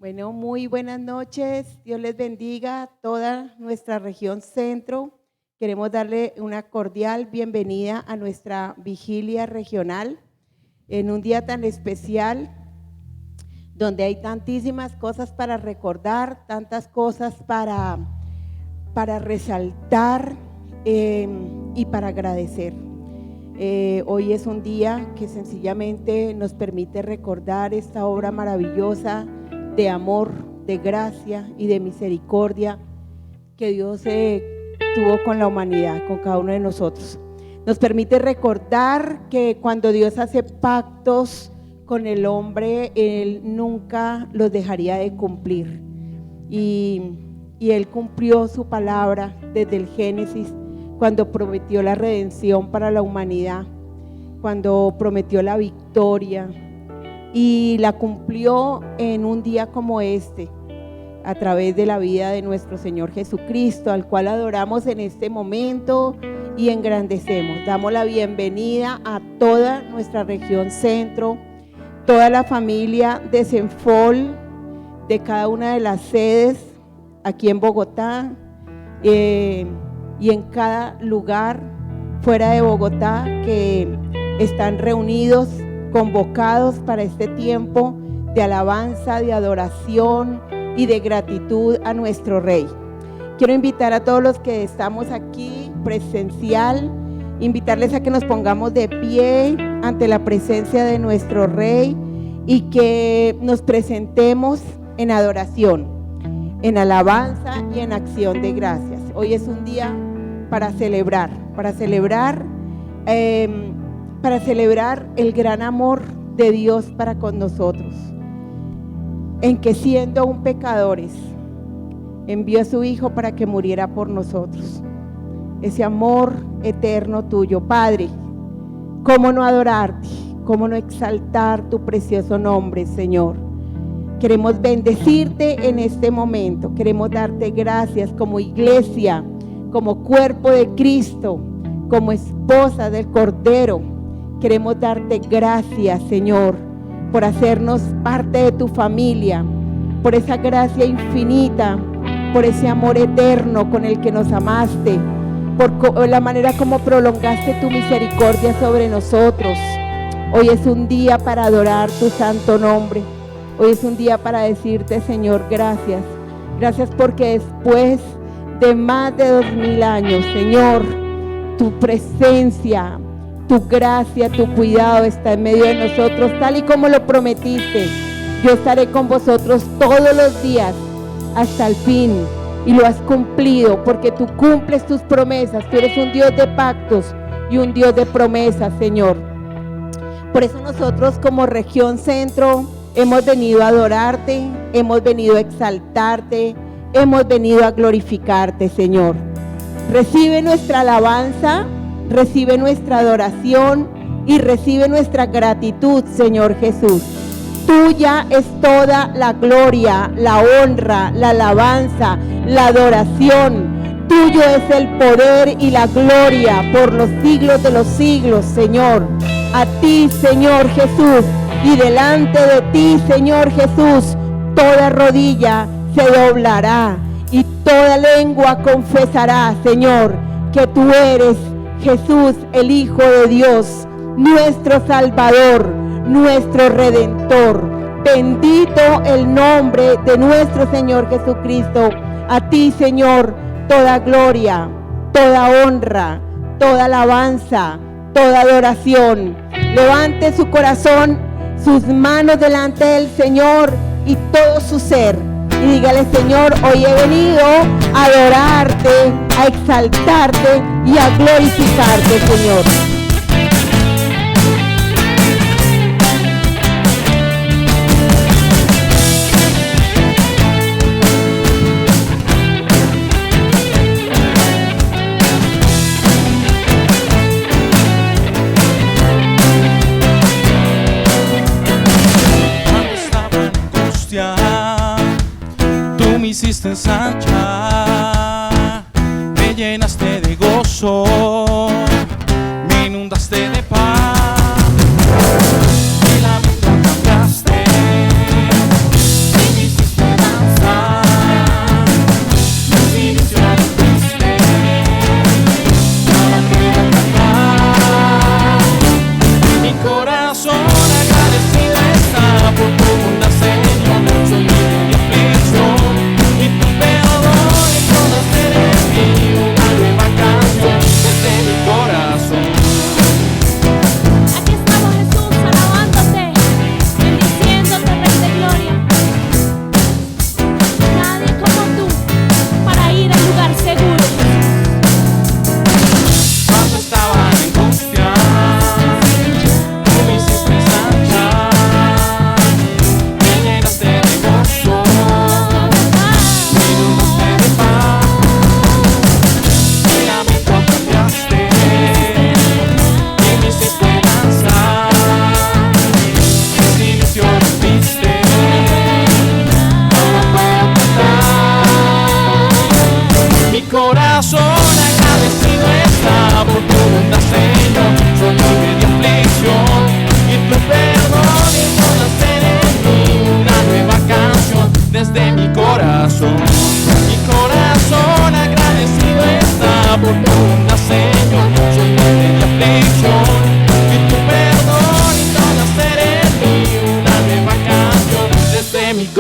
Bueno, muy buenas noches. Dios les bendiga a toda nuestra región centro. Queremos darle una cordial bienvenida a nuestra vigilia regional en un día tan especial donde hay tantísimas cosas para recordar, tantas cosas para resaltar y para agradecer. Hoy es un día que sencillamente nos permite recordar esta obra maravillosa de amor, de gracia y de misericordia que Dios tuvo con la humanidad, con cada uno de nosotros. Nos permite recordar que cuando Dios hace pactos con el hombre, Él nunca los dejaría de cumplir. Y Él cumplió su palabra desde el Génesis, cuando prometió la redención para la humanidad, cuando prometió la victoria, y la cumplió en un día como este, a través de la vida de nuestro Señor Jesucristo, al cual adoramos en este momento y engrandecemos. Damos la bienvenida a toda nuestra región centro, toda la familia de Senfol, de cada una de las sedes aquí en Bogotá y en cada lugar fuera de Bogotá que están reunidos, convocados para este tiempo de alabanza, de adoración y de gratitud a nuestro Rey. Quiero invitar a todos los que estamos aquí presencial, invitarles a que nos pongamos de pie ante la presencia de nuestro Rey y que nos presentemos en adoración, en alabanza y en acción de gracias. Hoy es un día para celebrar el gran amor de Dios para con nosotros, en que siendo aún pecadores, envió a su Hijo para que muriera por nosotros. Ese amor eterno tuyo, Padre, ¿cómo no adorarte? ¿Cómo no exaltar tu precioso nombre, Señor? Queremos bendecirte en este momento, queremos darte gracias como iglesia, como cuerpo de Cristo, como esposa del Cordero. Queremos darte gracias, Señor, por hacernos parte de tu familia, por esa gracia infinita, por ese amor eterno con el que nos amaste, por la manera como prolongaste tu misericordia sobre nosotros. Hoy es un día para adorar tu santo nombre. Hoy es un día para decirte, Señor, gracias. Gracias porque después de más de 2000 años, Señor, tu presencia, tu gracia, tu cuidado está en medio de nosotros, tal y como lo prometiste. Yo estaré con vosotros todos los días hasta el fin, y lo has cumplido porque tú cumples tus promesas. Tú eres un Dios de pactos y un Dios de promesas, Señor. Por eso nosotros como región centro hemos venido a adorarte, hemos venido a exaltarte, hemos venido a glorificarte, Señor. Recibe nuestra alabanza, recibe nuestra adoración y recibe nuestra gratitud, Señor Jesús. Tuya es toda la gloria, la honra, la alabanza, la adoración. Tuyo es el poder y la gloria por los siglos de los siglos, Señor. A ti, Señor Jesús, y delante de ti, Señor Jesús, toda rodilla se doblará y toda lengua confesará, Señor, que tú eres Jesús, el Hijo de Dios, nuestro Salvador, nuestro Redentor. Bendito el nombre de nuestro Señor Jesucristo. A ti, Señor, toda gloria, toda honra, toda alabanza, toda adoración. Levante su corazón, sus manos delante del Señor y todo su ser. Y dígale, Señor, hoy he venido a adorarte, a exaltarte y a glorificarte, Señor. Me hiciste ensanchar, me llenaste de gozo, me inundaste de paz, y la vida cambiaste, y me hiciste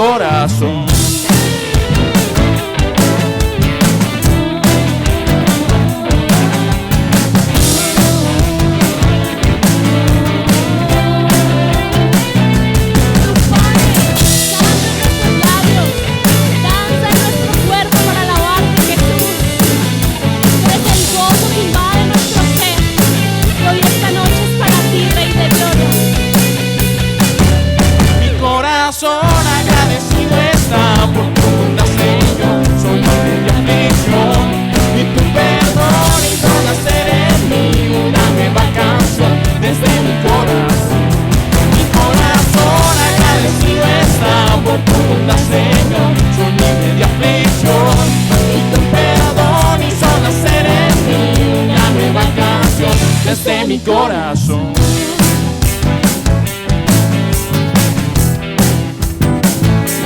corazón. Agradecido está por tu bondad, Señor. Soy libre de aflicción y tu perdón hizo nacer en mí una nueva canción desde mi corazón. Mi corazón agradecido está por tu bondad, Señor. Soy libre de aflicción y tu perdón hizo nacer en mí una nueva canción desde mi corazón.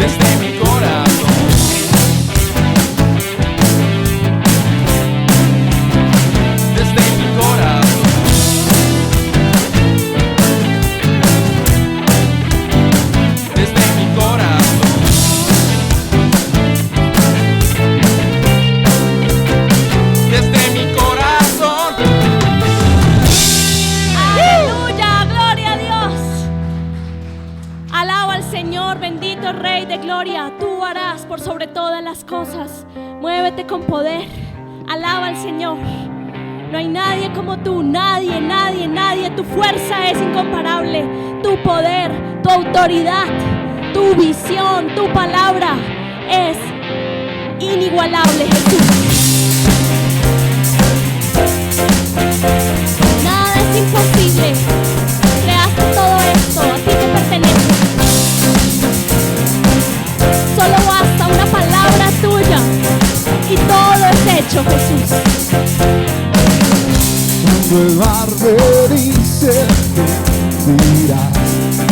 Desde mi corazón, desde mi corazón, desde mi corazón, desde mi corazón. Aleluya, gloria a Dios. Alaba al Señor, bendito Rey de gloria. Tú harás por sobre todas las cosas. Muévete con poder, alaba al Señor. No hay nadie como tú, nadie, nadie, nadie. Tu fuerza es incomparable, tu poder, tu autoridad, tu visión, tu palabra es inigualable, Jesús. Nada es imposible. Creaste todo esto, a ti te pertenece. Solo basta una palabra tuya y todo es hecho, Jesús. Cuando el mar me dice que irás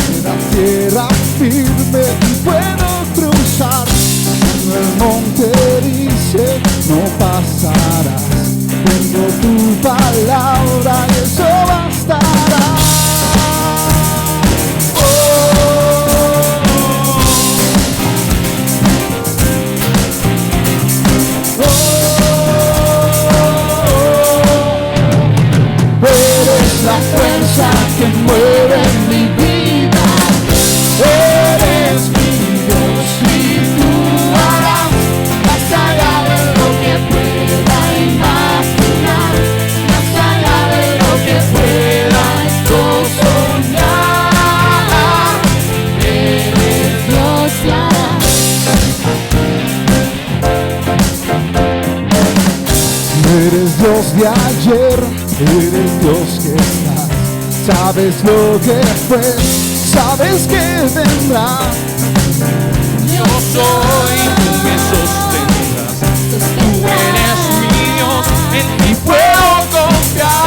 en la tierra firme y puedo cruzar, cuando el monte dice no pasarás, tengo tu palabra y eso bastará. La fuerza que mueve mi vida, eres mi Dios y tú harás más allá de lo que pueda imaginar, más allá de lo que pueda yo soñar. Eres Dios y harás. Eres Dios de ayer, eres Dios que estás, sabes lo que fue, sabes que vendrá. Yo soy, tú me sostendrás. Tú eres mi Dios, en ti puedo confiar.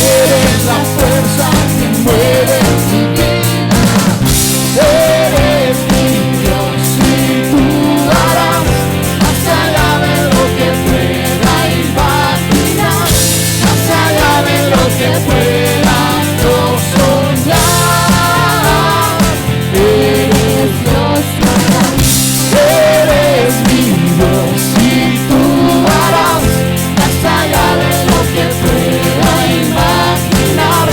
Eres la fuerza que mueve mi vida, eres mi Dios y tú harás más allá de lo que pueda imaginar, más allá de lo que pueda yo soñar. Eres Dios y harás, eres mi Dios y tú harás más allá de lo que pueda imaginar,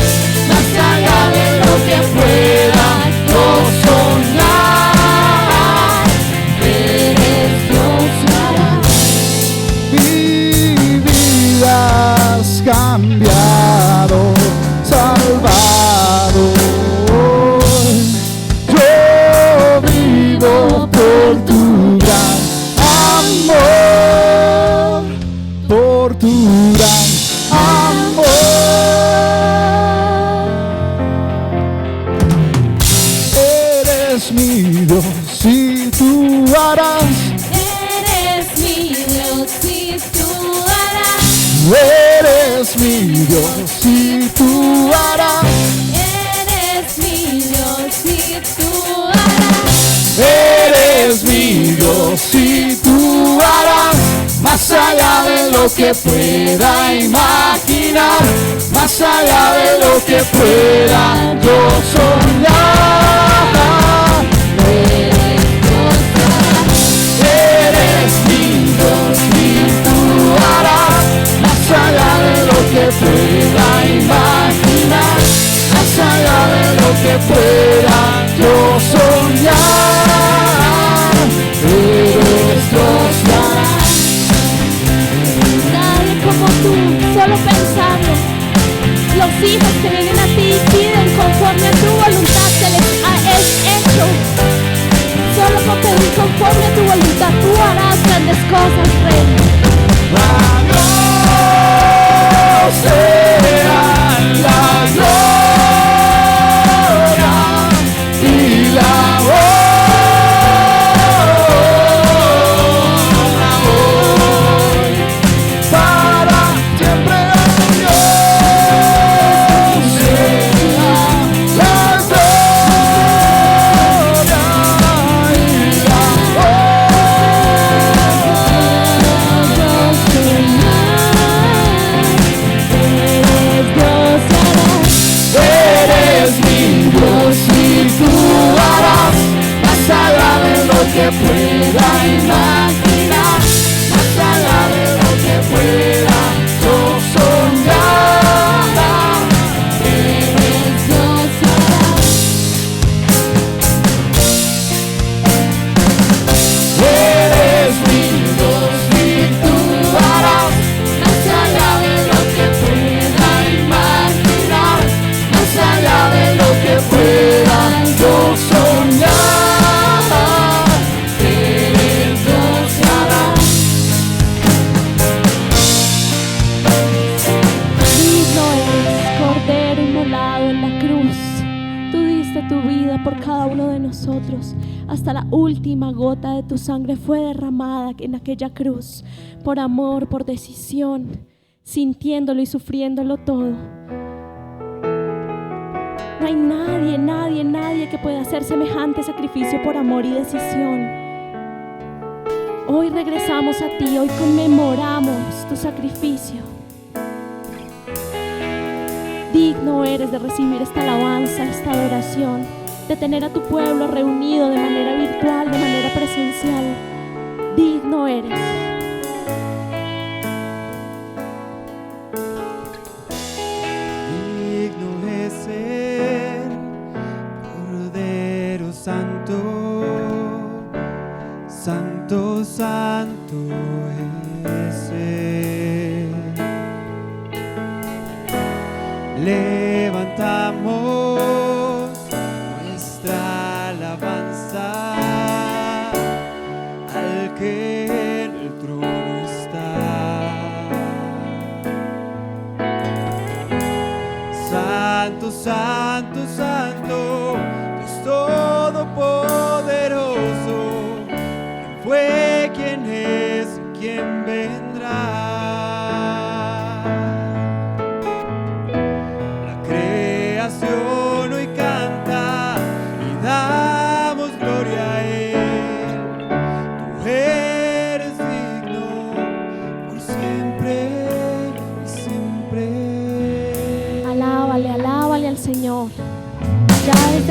más allá de lo que pueda yo soñar. Eres Dios y harás. Mi vida has cambiado, salvado. Yo vivo por tu gran amor, por tu gran amor. Eres mi Dios y tú harás, Eres mi Dios y tú harás. eres mi Dios y tú harás, Eres mi Dios y tú harás. eres mi Dios y tú lo que pueda imaginar, más allá de lo que pueda yo soñar. Eres mi Dios y tú harás más allá de lo que pueda imaginar, más allá de lo que pueda yo soñar. Eres Dios y harás. Nadie como tú, solo pensando. Los hijos que vienen a ti piden conforme a tu voluntad, se les es hecho. Solo con pedir conforme a tu voluntad, tú harás grandes cosas, Rey. Dios sea la gloria y la honra hoy, para siempre a Dios sea la gloria y la Eres mi Dios y tú harás más allá de lo que pueda imaginar, más allá de lo que pueda yo soñar. Eres Dios y harás. Eres mi Dios y tú harás más allá de lo que pueda imaginar, más allá de lo que pueda yo soñar. Eres Dios y harás. Digno eres, Cordero inmolado en la cruz. Tú diste tu vida por cada uno de nosotros. Hasta la última gota de tu sangre fue derramada en aquella cruz. Por amor, por decisión, sintiéndolo y sufriéndolo todo. No hay nadie que pueda hacer semejante sacrificio por amor y decisión. Hoy regresamos a ti, hoy conmemoramos tu sacrificio. Digno eres de recibir esta alabanza, esta adoración, de tener a tu pueblo reunido de manera virtual, de manera presencial. Digno eres. Digno es el Cordero Santo, Santo, Santo es Él. Levantamos nuestra alabanza al que en el trono está. Santo, Santo, Santo, Dios Todopoderoso, ¿quién fue, quién es, quién vendrá? La creación hoy canta y damos gloria a Él. Tú eres digno por siempre y siempre. Alábale, alábale al Señor. Ya es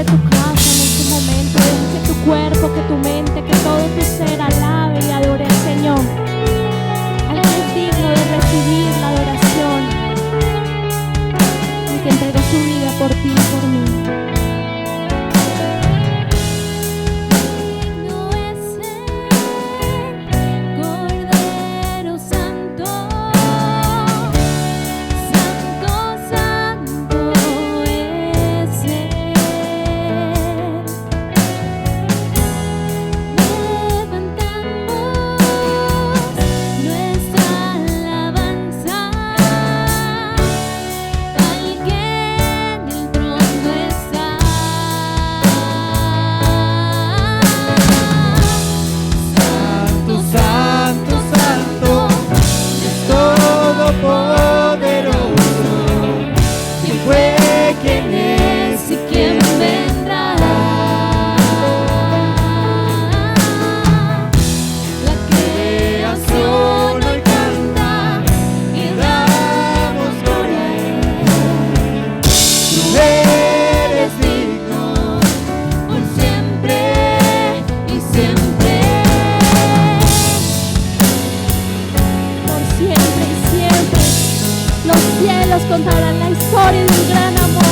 cielos contarán la historia de un gran amor.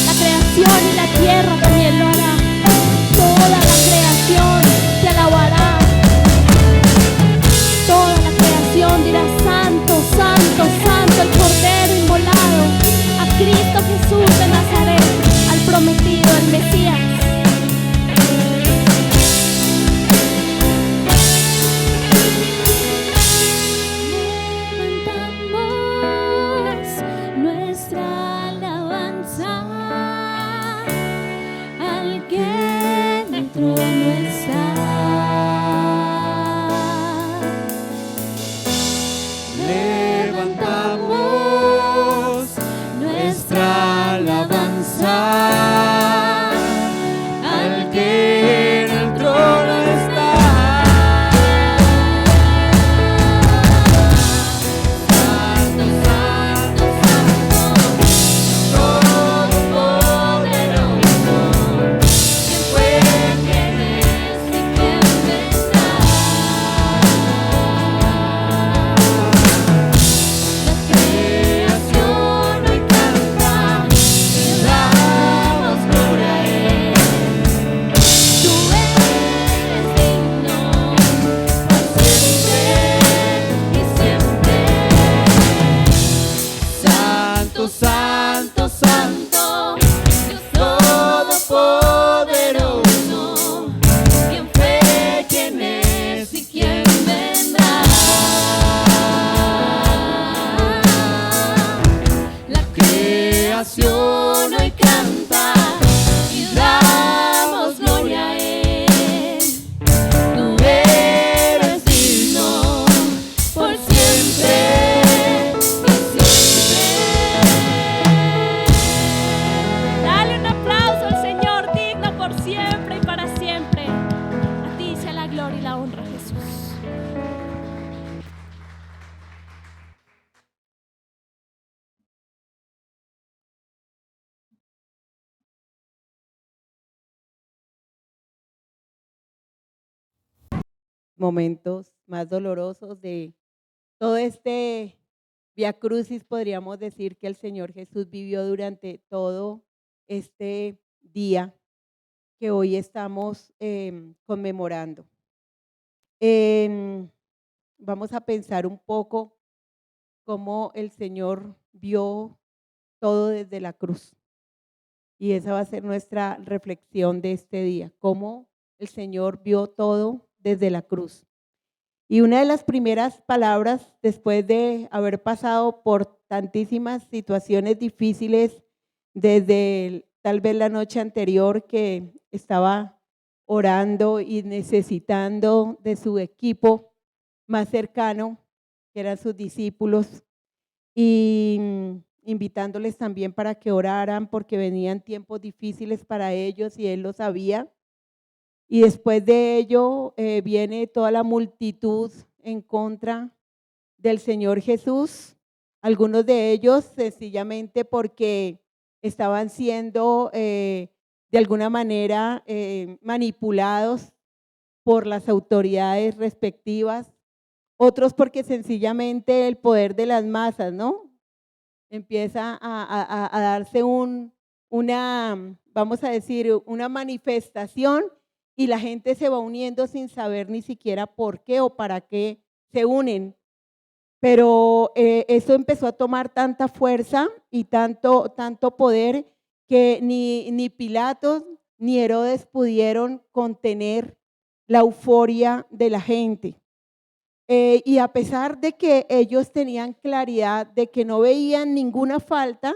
La creación y la tierra también lo hará. Toda la creación te alabará. Toda la creación dirá: santo, santo, santo, el Cordero inmolado, a Cristo Jesús de Nazaret, al prometido, al Mesías. Momentos más dolorosos de todo este Vía Crucis, podríamos decir que el Señor Jesús vivió durante todo este día que hoy estamos conmemorando. Vamos a pensar un poco cómo el Señor vio todo desde la cruz. Y esa va a ser nuestra reflexión de este día, cómo el Señor vio todo desde la cruz. Y una de las primeras palabras, después de haber pasado por tantísimas situaciones difíciles, desde tal vez la noche anterior que estaba orando y necesitando de su equipo más cercano, que eran sus discípulos, y invitándoles también para que oraran porque venían tiempos difíciles para ellos y Él lo sabía. Y después de ello viene toda la multitud en contra del Señor Jesús, algunos de ellos sencillamente porque estaban siendo de alguna manera manipulados por las autoridades respectivas, otros porque sencillamente el poder de las masas, ¿no? Empieza a darse una, vamos a decir, una manifestación y la gente se va uniendo sin saber ni siquiera por qué o para qué se unen. Pero eso empezó a tomar tanta fuerza y tanto poder que ni Pilatos ni Herodes pudieron contener la euforia de la gente. Y a pesar de que ellos tenían claridad de que no veían ninguna falta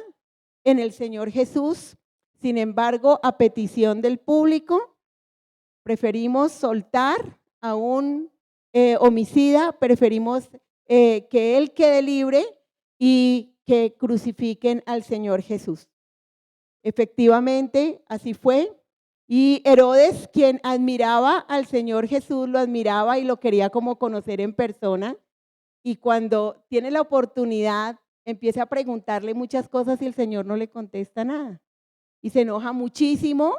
en el Señor Jesús, sin embargo, a petición del público, preferimos soltar a un homicida, preferimos que él quede libre y que crucifiquen al Señor Jesús. Efectivamente, así fue. Y Herodes, quien admiraba al Señor Jesús, lo admiraba y lo quería como conocer en persona. Y cuando tiene la oportunidad, empieza a preguntarle muchas cosas y el Señor no le contesta nada. Y se enoja muchísimo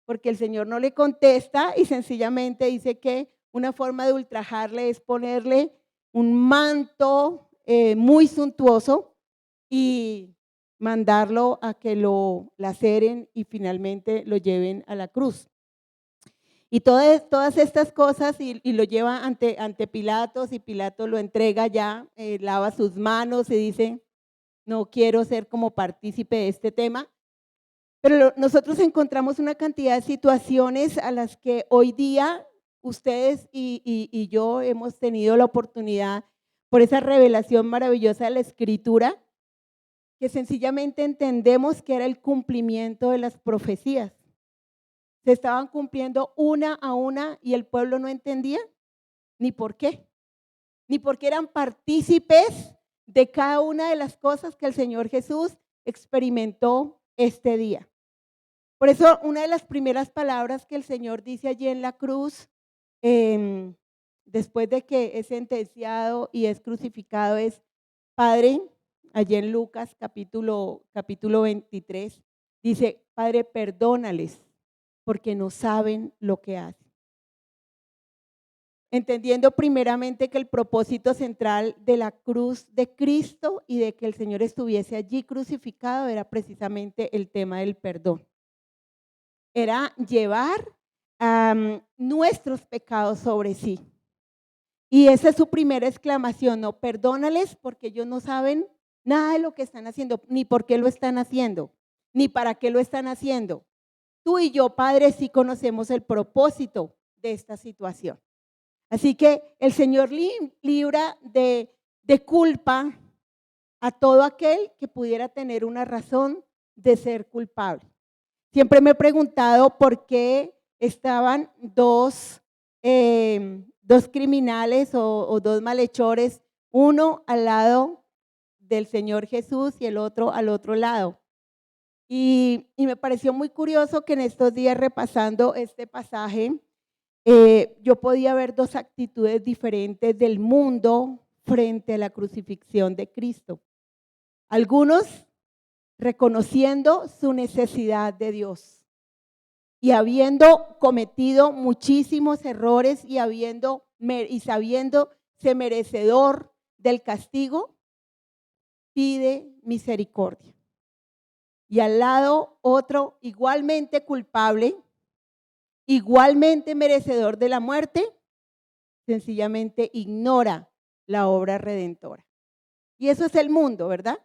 porque el Señor no le contesta y sencillamente dice que una forma de ultrajarle es ponerle un manto muy suntuoso y mandarlo a que lo laceren y finalmente lo lleven a la cruz. Y todas estas cosas y lo lleva ante Pilatos y Pilato lo entrega ya, lava sus manos y dice, no quiero ser como partícipe de este tema. Pero nosotros encontramos una cantidad de situaciones a las que hoy día ustedes y yo hemos tenido la oportunidad, por esa revelación maravillosa de la Escritura, que sencillamente entendemos que era el cumplimiento de las profecías. Se estaban cumpliendo una a una y el pueblo no entendía ni por qué, ni porque eran partícipes de cada una de las cosas que el Señor Jesús experimentó este día. Por eso una de las primeras palabras que el Señor dice allí en la cruz, después de que es sentenciado y es crucificado, es: Padre, allí en Lucas capítulo 23, dice: Padre, perdónales, porque no saben lo que hacen. Entendiendo primeramente que el propósito central de la cruz de Cristo y de que el Señor estuviese allí crucificado era precisamente el tema del perdón. Era llevar nuestros pecados sobre sí. Y esa es su primera exclamación: no, perdónales porque ellos no saben nada de lo que están haciendo, ni por qué lo están haciendo, ni para qué lo están haciendo. Tú y yo, Padre, sí conocemos el propósito de esta situación. Así que el Señor libra de culpa a todo aquel que pudiera tener una razón de ser culpable. Siempre me he preguntado por qué estaban dos criminales o dos malhechores, uno al lado del Señor Jesús y el otro al otro lado. Y me pareció muy curioso que en estos días, repasando este pasaje, yo podía ver dos actitudes diferentes del mundo frente a la crucifixión de Cristo. Algunos reconociendo su necesidad de Dios y habiendo cometido muchísimos errores y sabiéndose merecedor del castigo, pide misericordia. Y al lado otro igualmente culpable, igualmente merecedor de la muerte, sencillamente ignora la obra redentora. Y eso es el mundo, ¿verdad?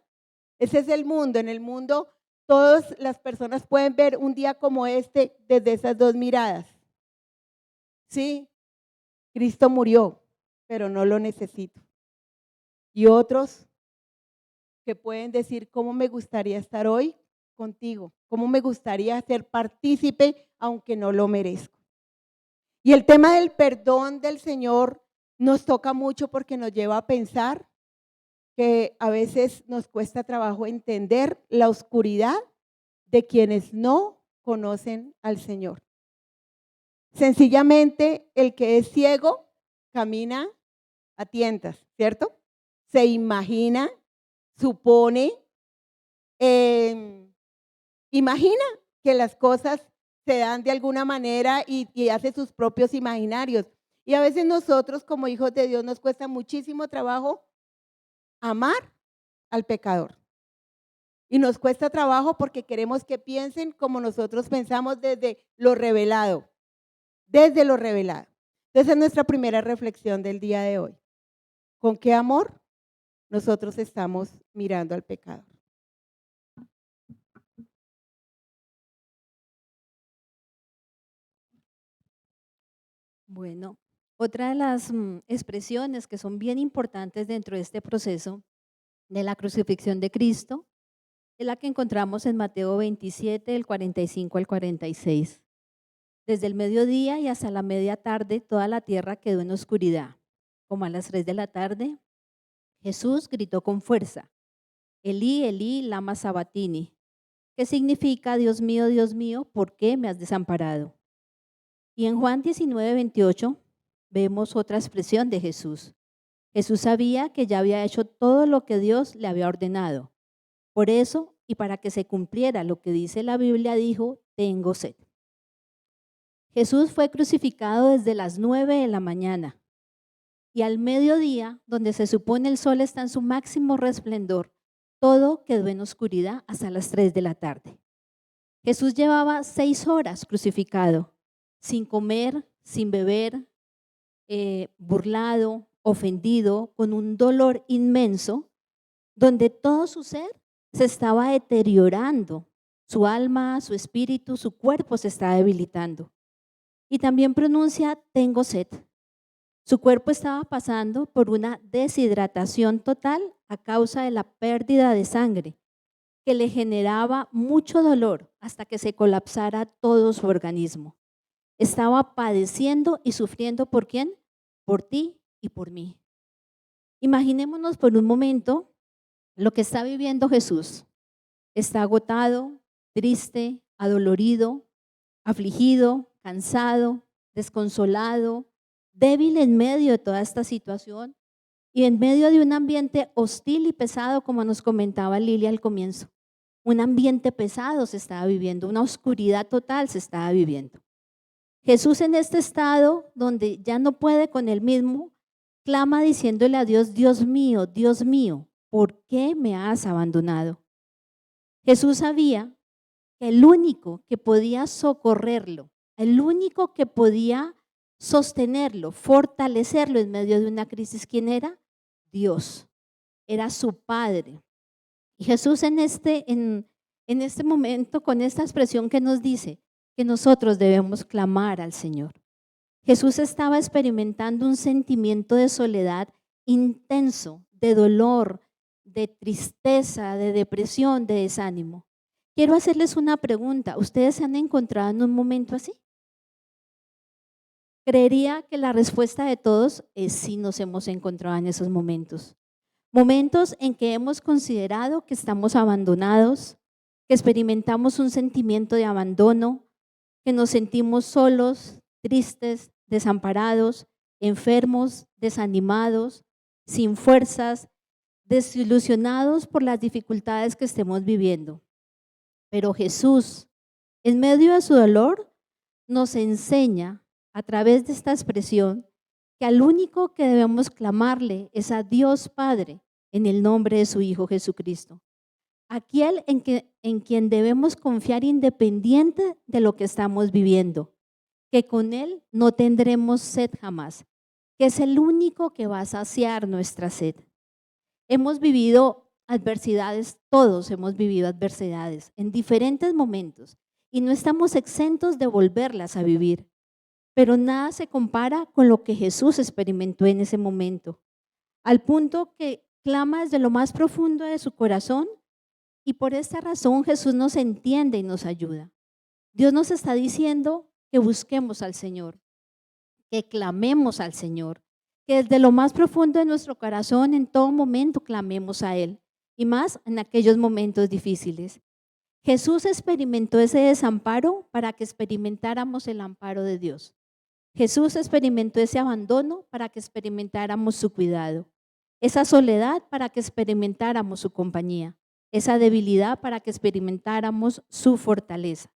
Ese es el mundo. En el mundo todas las personas pueden ver un día como este desde esas dos miradas. Sí, Cristo murió, pero no lo necesito. Y otros que pueden decir: ¿cómo me gustaría estar hoy contigo? ¿Cómo me gustaría ser partícipe aunque no lo merezco? Y el tema del perdón del Señor nos toca mucho porque nos lleva a pensar que a veces nos cuesta trabajo entender la oscuridad de quienes no conocen al Señor. Sencillamente, el que es ciego camina a tientas, ¿cierto? Se imagina, supone, imagina que las cosas se dan de alguna manera y hace sus propios imaginarios. Y a veces nosotros como hijos de Dios nos cuesta muchísimo trabajo amar al pecador. Y nos cuesta trabajo porque queremos que piensen como nosotros pensamos desde lo revelado. Desde lo revelado. Esa es nuestra primera reflexión del día de hoy. ¿Con qué amor nosotros estamos mirando al pecador? Bueno, otra de las expresiones que son bien importantes dentro de este proceso de la crucifixión de Cristo es la que encontramos en Mateo 27, del 45 al 46. Desde el mediodía y hasta la media tarde, toda la tierra quedó en oscuridad. Como a las 3 de la tarde, Jesús gritó con fuerza: Elí, Elí, lama sabatini, que significa: Dios mío, ¿por qué me has desamparado? Y en Juan 19, 28 vemos otra expresión de Jesús. Jesús sabía que ya había hecho todo lo que Dios le había ordenado. Por eso, y para que se cumpliera lo que dice la Biblia, dijo: tengo sed. Jesús fue crucificado desde las 9 de la mañana. Y al mediodía, donde se supone el sol está en su máximo resplendor, todo quedó en oscuridad hasta las 3 de la tarde. Jesús llevaba 6 horas crucificado, sin comer, sin beber, burlado, ofendido, con un dolor inmenso, donde todo su ser se estaba deteriorando, su alma, su espíritu, su cuerpo se estaba debilitando. Y también pronuncia, tengo sed. Su cuerpo estaba pasando por una deshidratación total a causa de la pérdida de sangre, que le generaba mucho dolor hasta que se colapsara todo su organismo. Estaba padeciendo y sufriendo ¿por quién? Por ti y por mí. Imaginémonos por un momento lo que está viviendo Jesús. Está agotado, triste, adolorido, afligido, cansado, desconsolado, débil en medio de toda esta situación y en medio de un ambiente hostil y pesado, como nos comentaba Lilia al comienzo. Un ambiente pesado se estaba viviendo, una oscuridad total se estaba viviendo. Jesús en este estado donde ya no puede con él mismo, clama diciéndole a Dios, Dios mío, ¿por qué me has abandonado? Jesús sabía que el único que podía socorrerlo, el único que podía sostenerlo, fortalecerlo en medio de una crisis, ¿quién era? Dios, era su Padre. Y Jesús en este momento, con esta expresión que nos dice que nosotros debemos clamar al Señor. Jesús estaba experimentando un sentimiento de soledad intenso, de dolor, de tristeza, de depresión, de desánimo. Quiero hacerles una pregunta. ¿Ustedes se han encontrado en un momento así? Creería que la respuesta de todos es sí, nos hemos encontrado en esos momentos. Momentos en que hemos considerado que estamos abandonados, que experimentamos un sentimiento de abandono, que nos sentimos solos, tristes, desamparados, enfermos, desanimados, sin fuerzas, desilusionados por las dificultades que estemos viviendo. Pero Jesús, en medio de su dolor, nos enseña a través de esta expresión que al único que debemos clamarle es a Dios Padre en el nombre de su Hijo Jesucristo. Aquel en quien debemos confiar independiente de lo que estamos viviendo, que con Él no tendremos sed jamás, que es el único que va a saciar nuestra sed. Hemos vivido adversidades, todos hemos vivido adversidades en diferentes momentos y no estamos exentos de volverlas a vivir, pero nada se compara con lo que Jesús experimentó en ese momento, al punto que clama desde lo más profundo de su corazón. Y por esta razón Jesús nos entiende y nos ayuda. Dios nos está diciendo que busquemos al Señor, que clamemos al Señor, que desde lo más profundo de nuestro corazón en todo momento clamemos a Él, y más en aquellos momentos difíciles. Jesús experimentó ese desamparo para que experimentáramos el amparo de Dios. Jesús experimentó ese abandono para que experimentáramos su cuidado, esa soledad para que experimentáramos su compañía, esa debilidad para que experimentáramos su fortaleza.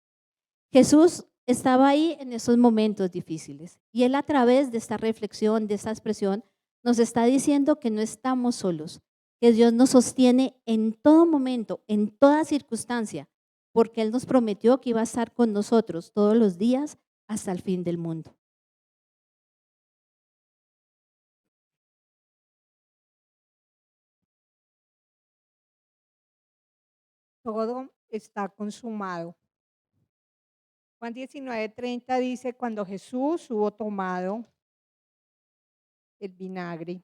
Jesús estaba ahí en esos momentos difíciles y Él a través de esta reflexión, de esta expresión, nos está diciendo que no estamos solos, que Dios nos sostiene en todo momento, en toda circunstancia, porque Él nos prometió que iba a estar con nosotros todos los días hasta el fin del mundo. Todo está consumado. Juan 19:30 dice, cuando Jesús hubo tomado el vinagre,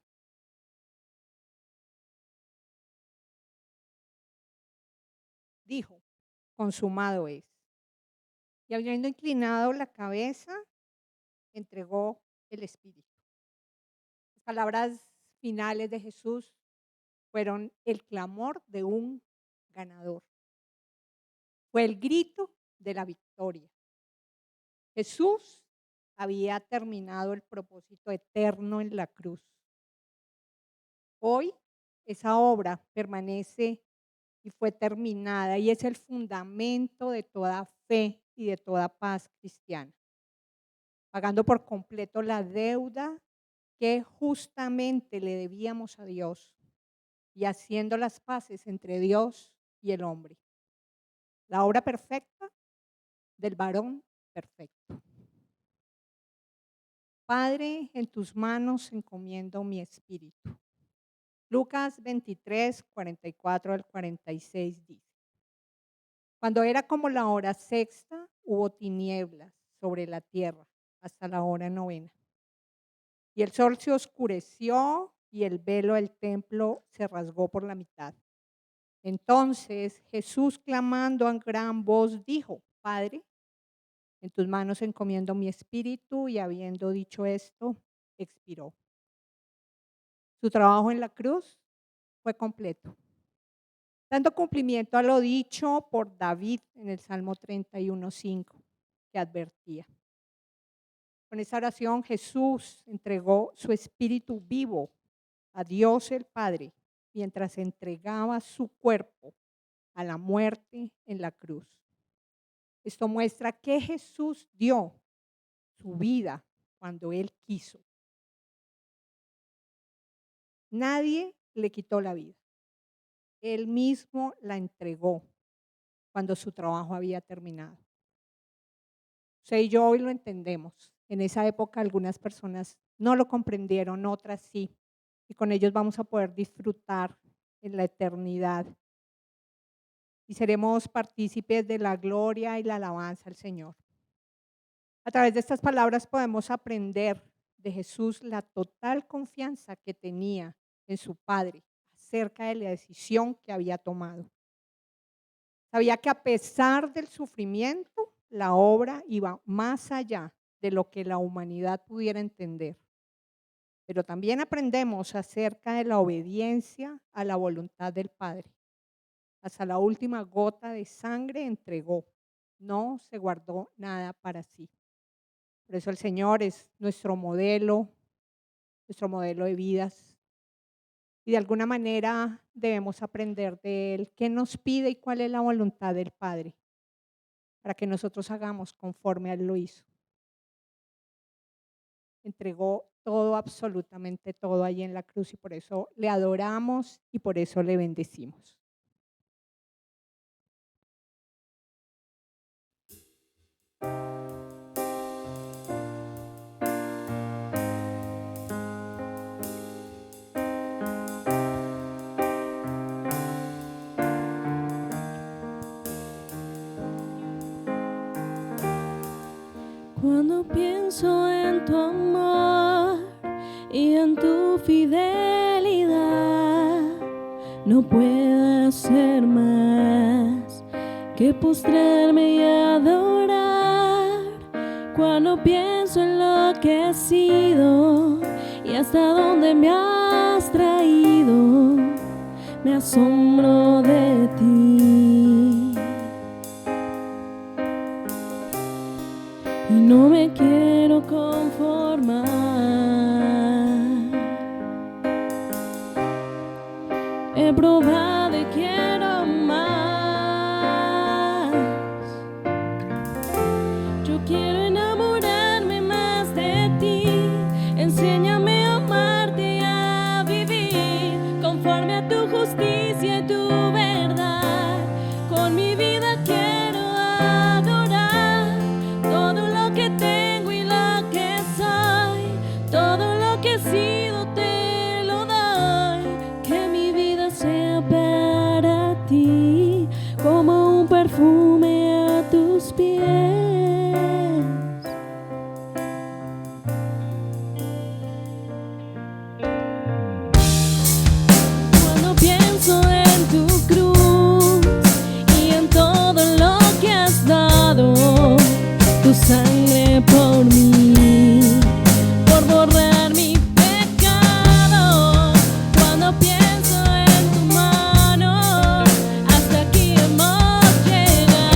dijo, consumado es. Y habiendo inclinado la cabeza, entregó el Espíritu. Las palabras finales de Jesús fueron el clamor de un ganador. Fue el grito de la victoria. Jesús había terminado el propósito eterno en la cruz. Hoy esa obra permanece y fue terminada y es el fundamento de toda fe y de toda paz cristiana, pagando por completo la deuda que justamente le debíamos a Dios. y haciendo las paces entre Dios y el hombre. La obra perfecta del varón perfecto. Padre, en tus manos encomiendo mi espíritu. Lucas 23, 44 al 46 dice: Cuando era como la hora sexta, hubo tinieblas sobre la tierra hasta la hora novena. Y el sol se oscureció y el velo del templo se rasgó por la mitad. Entonces Jesús, clamando a gran voz, dijo: Padre, en tus manos encomiendo mi espíritu. Y habiendo dicho esto, expiró. Su trabajo en la cruz fue completo, dando cumplimiento a lo dicho por David en el Salmo 31:5, que advertía: con esa oración Jesús entregó su espíritu vivo a Dios el Padre mientras entregaba su cuerpo a la muerte en la cruz. Esto muestra que Jesús dio su vida cuando Él quiso. Nadie le quitó la vida. Él mismo la entregó cuando su trabajo había terminado. Usted y yo hoy lo entendemos. En esa época algunas personas no lo comprendieron, otras sí. Y con ellos vamos a poder disfrutar en la eternidad. Y seremos partícipes de la gloria y la alabanza al Señor. A través de estas palabras podemos aprender de Jesús la total confianza que tenía en su Padre acerca de la decisión que había tomado. Sabía que a pesar del sufrimiento, la obra iba más allá de lo que la humanidad pudiera entender. Pero también aprendemos acerca de la obediencia a la voluntad del Padre. Hasta la última gota de sangre entregó, no se guardó nada para sí. Por eso el Señor es nuestro modelo de vidas. Y de alguna manera debemos aprender de Él qué nos pide y cuál es la voluntad del Padre, para que nosotros hagamos conforme a Él lo hizo. Entregó todo, absolutamente todo ahí en la cruz, y por eso le adoramos y por eso le bendecimos. Cuando pienso en tu amor y en tu fidelidad, no puedo hacer más que postrarme y adorar. Cuando pienso en lo que he sido y hasta dónde me has traído, me asombro de ti. Y no me quiero conformar. He probado y quiero más. Yo quiero enamorarme más de ti. Enséñame a amarte y a vivir conforme a tu justicia y tu verdad. Con mi vida quiero adorar todo lo que tengo y lo que soy, todo lo que he sido te lo doy. Que mi vida sea para ti como un perfume a tus pies. Cuando pienso en tu cruz y en todo lo que has dado, tu sangre por mí, por borrar mi pecado. Cuando pienso en tu mano, hasta aquí hemos llegado.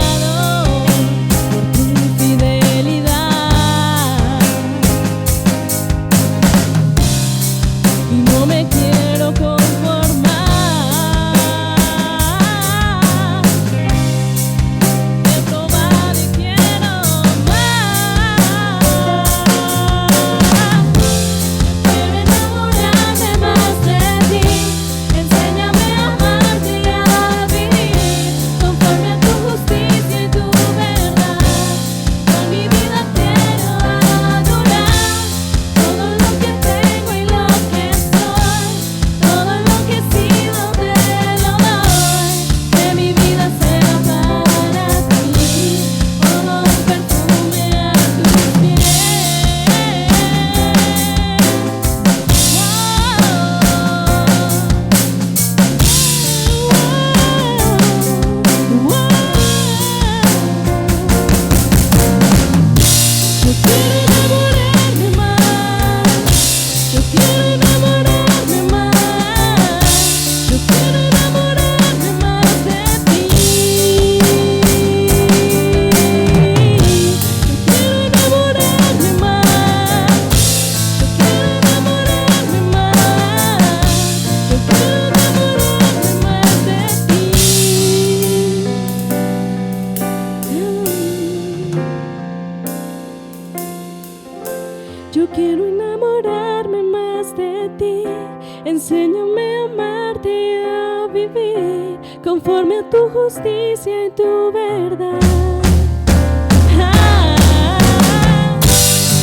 vivir conforme a tu justicia y tu verdad.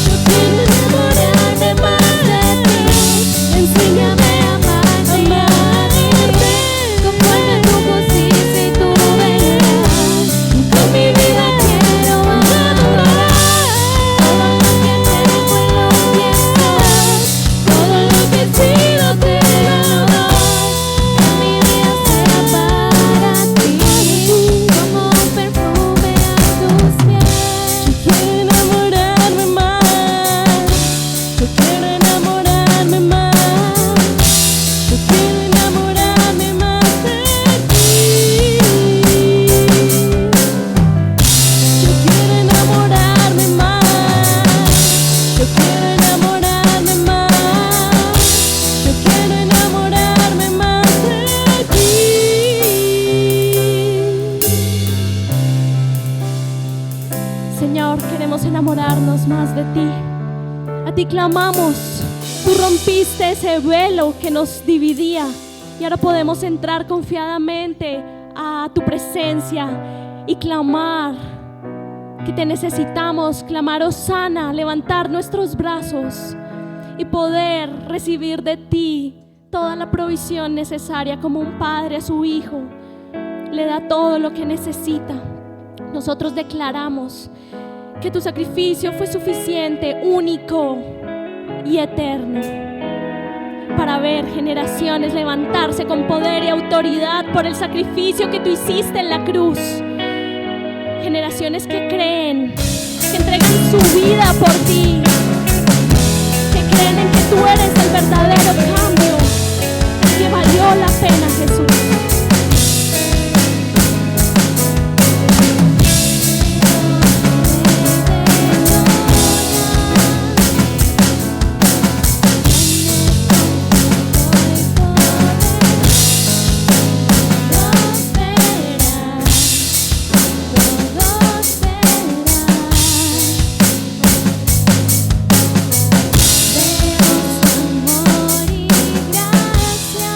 Yo quiero enamorarme más de ti. Enséñame a amarte, Conforme a tu justicia y tu verdad, con mi vida quiero adorar. todo lo que tengo y lo pienso, Todo lo que he sido te lo doy. que mi vida sea para ti, como un perfume a tus pies. Yo quiero enamorarme más. Yo quiero enamorarme más. Yo quiero enamorarme más de ti. Yo quiero enamorarme más. Yo quiero enamorarme más. Yo quiero enamorarme más de ti. Señor, queremos enamorarnos más de ti. A ti clamamos. Tú rompiste ese velo que nos dividía y ahora podemos entrar confiadamente a tu presencia y clamar que te necesitamos, clamar Hosana, levantar nuestros brazos y poder recibir de ti toda la provisión necesaria, como un padre a su hijo le da todo lo que necesita. Nosotros declaramos que tu sacrificio fue suficiente, único y eterno, para ver generaciones levantarse con poder y autoridad por el sacrificio que tú hiciste en la cruz. Generaciones que creen, que entregan su vida por ti, que creen en que tú eres el verdadero cambio, que valió la pena, Jesús. Amor y gracia.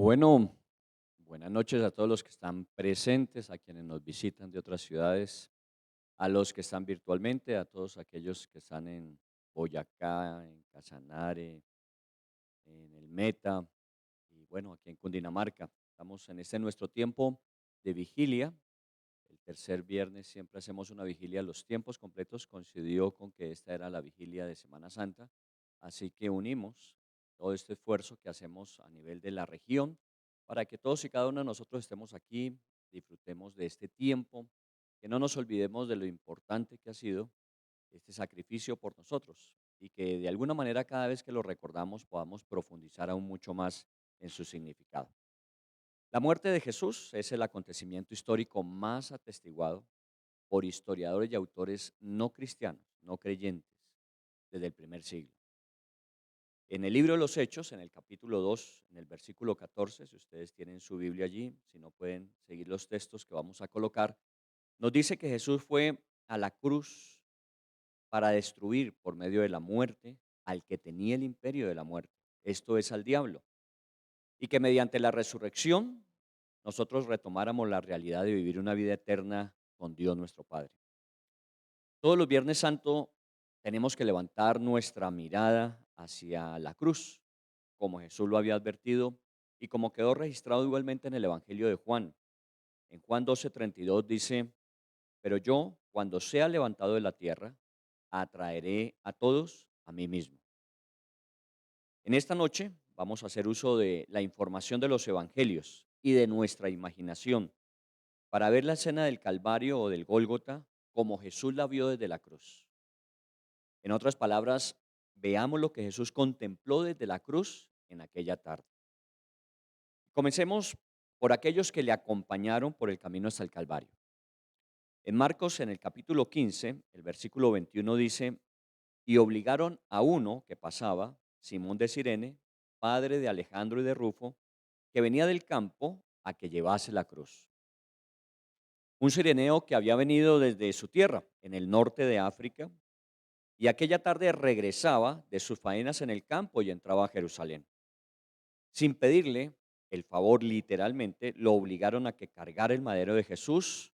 Bueno, buenas noches a todos los que están presentes, a quienes nos visitan de otras ciudades, a los que están virtualmente, a todos aquellos que están en Boyacá, en Casanare, en el Meta y bueno, aquí en Cundinamarca. Estamos en este nuestro tiempo de vigilia. El tercer viernes siempre hacemos una vigilia. Los tiempos completos coincidió con que esta era la vigilia de Semana Santa, así que unimos todo este esfuerzo que hacemos a nivel de la región para que todos y cada uno de nosotros estemos aquí, disfrutemos de este tiempo, que no nos olvidemos de lo importante que ha sido este sacrificio por nosotros y que de alguna manera cada vez que lo recordamos podamos profundizar aún mucho más en su significado. La muerte de Jesús es el acontecimiento histórico más atestiguado por historiadores y autores no cristianos, no creyentes, desde el primer siglo. En el libro de los Hechos, en el capítulo 2, en el versículo 14, si ustedes tienen su Biblia allí, si no pueden seguir los textos que vamos a colocar, nos dice que Jesús fue a la cruz para destruir por medio de la muerte al que tenía el imperio de la muerte, esto es al diablo, y que mediante la resurrección nosotros retomáramos la realidad de vivir una vida eterna con Dios nuestro Padre. Todos los Viernes Santo tenemos que levantar nuestra mirada hacia la cruz, como Jesús lo había advertido y como quedó registrado igualmente en el Evangelio de Juan. En Juan 12:32 dice, pero yo, cuando sea levantado de la tierra, atraeré a todos a mí mismo. En esta noche vamos a hacer uso de la información de los evangelios y de nuestra imaginación para ver la escena del Calvario o del Gólgota como Jesús la vio desde la cruz. En otras palabras, veamos lo que Jesús contempló desde la cruz en aquella tarde. Comencemos por aquellos que le acompañaron por el camino hasta el Calvario. En Marcos, en el capítulo 15, el versículo 21 dice, y obligaron a uno que pasaba, Simón de Cirene, padre de Alejandro y de Rufo, que venía del campo, a que llevase la cruz. Un cireneo que había venido desde su tierra, en el norte de África, y aquella tarde regresaba de sus faenas en el campo y entraba a Jerusalén. Sin pedirle el favor, literalmente, lo obligaron a que cargara el madero de Jesús,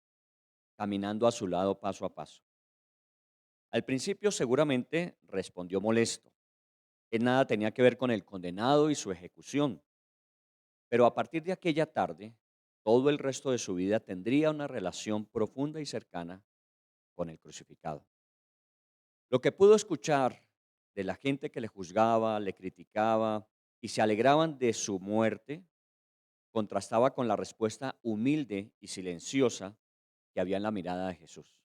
caminando a su lado paso a paso. Al principio seguramente respondió molesto. Él nada tenía que ver con el condenado y su ejecución. Pero a partir de aquella tarde, todo el resto de su vida tendría una relación profunda y cercana con el crucificado. Lo que pudo escuchar de la gente que le juzgaba, le criticaba y se alegraban de su muerte, contrastaba con la respuesta humilde y silenciosa que había en la mirada de Jesús.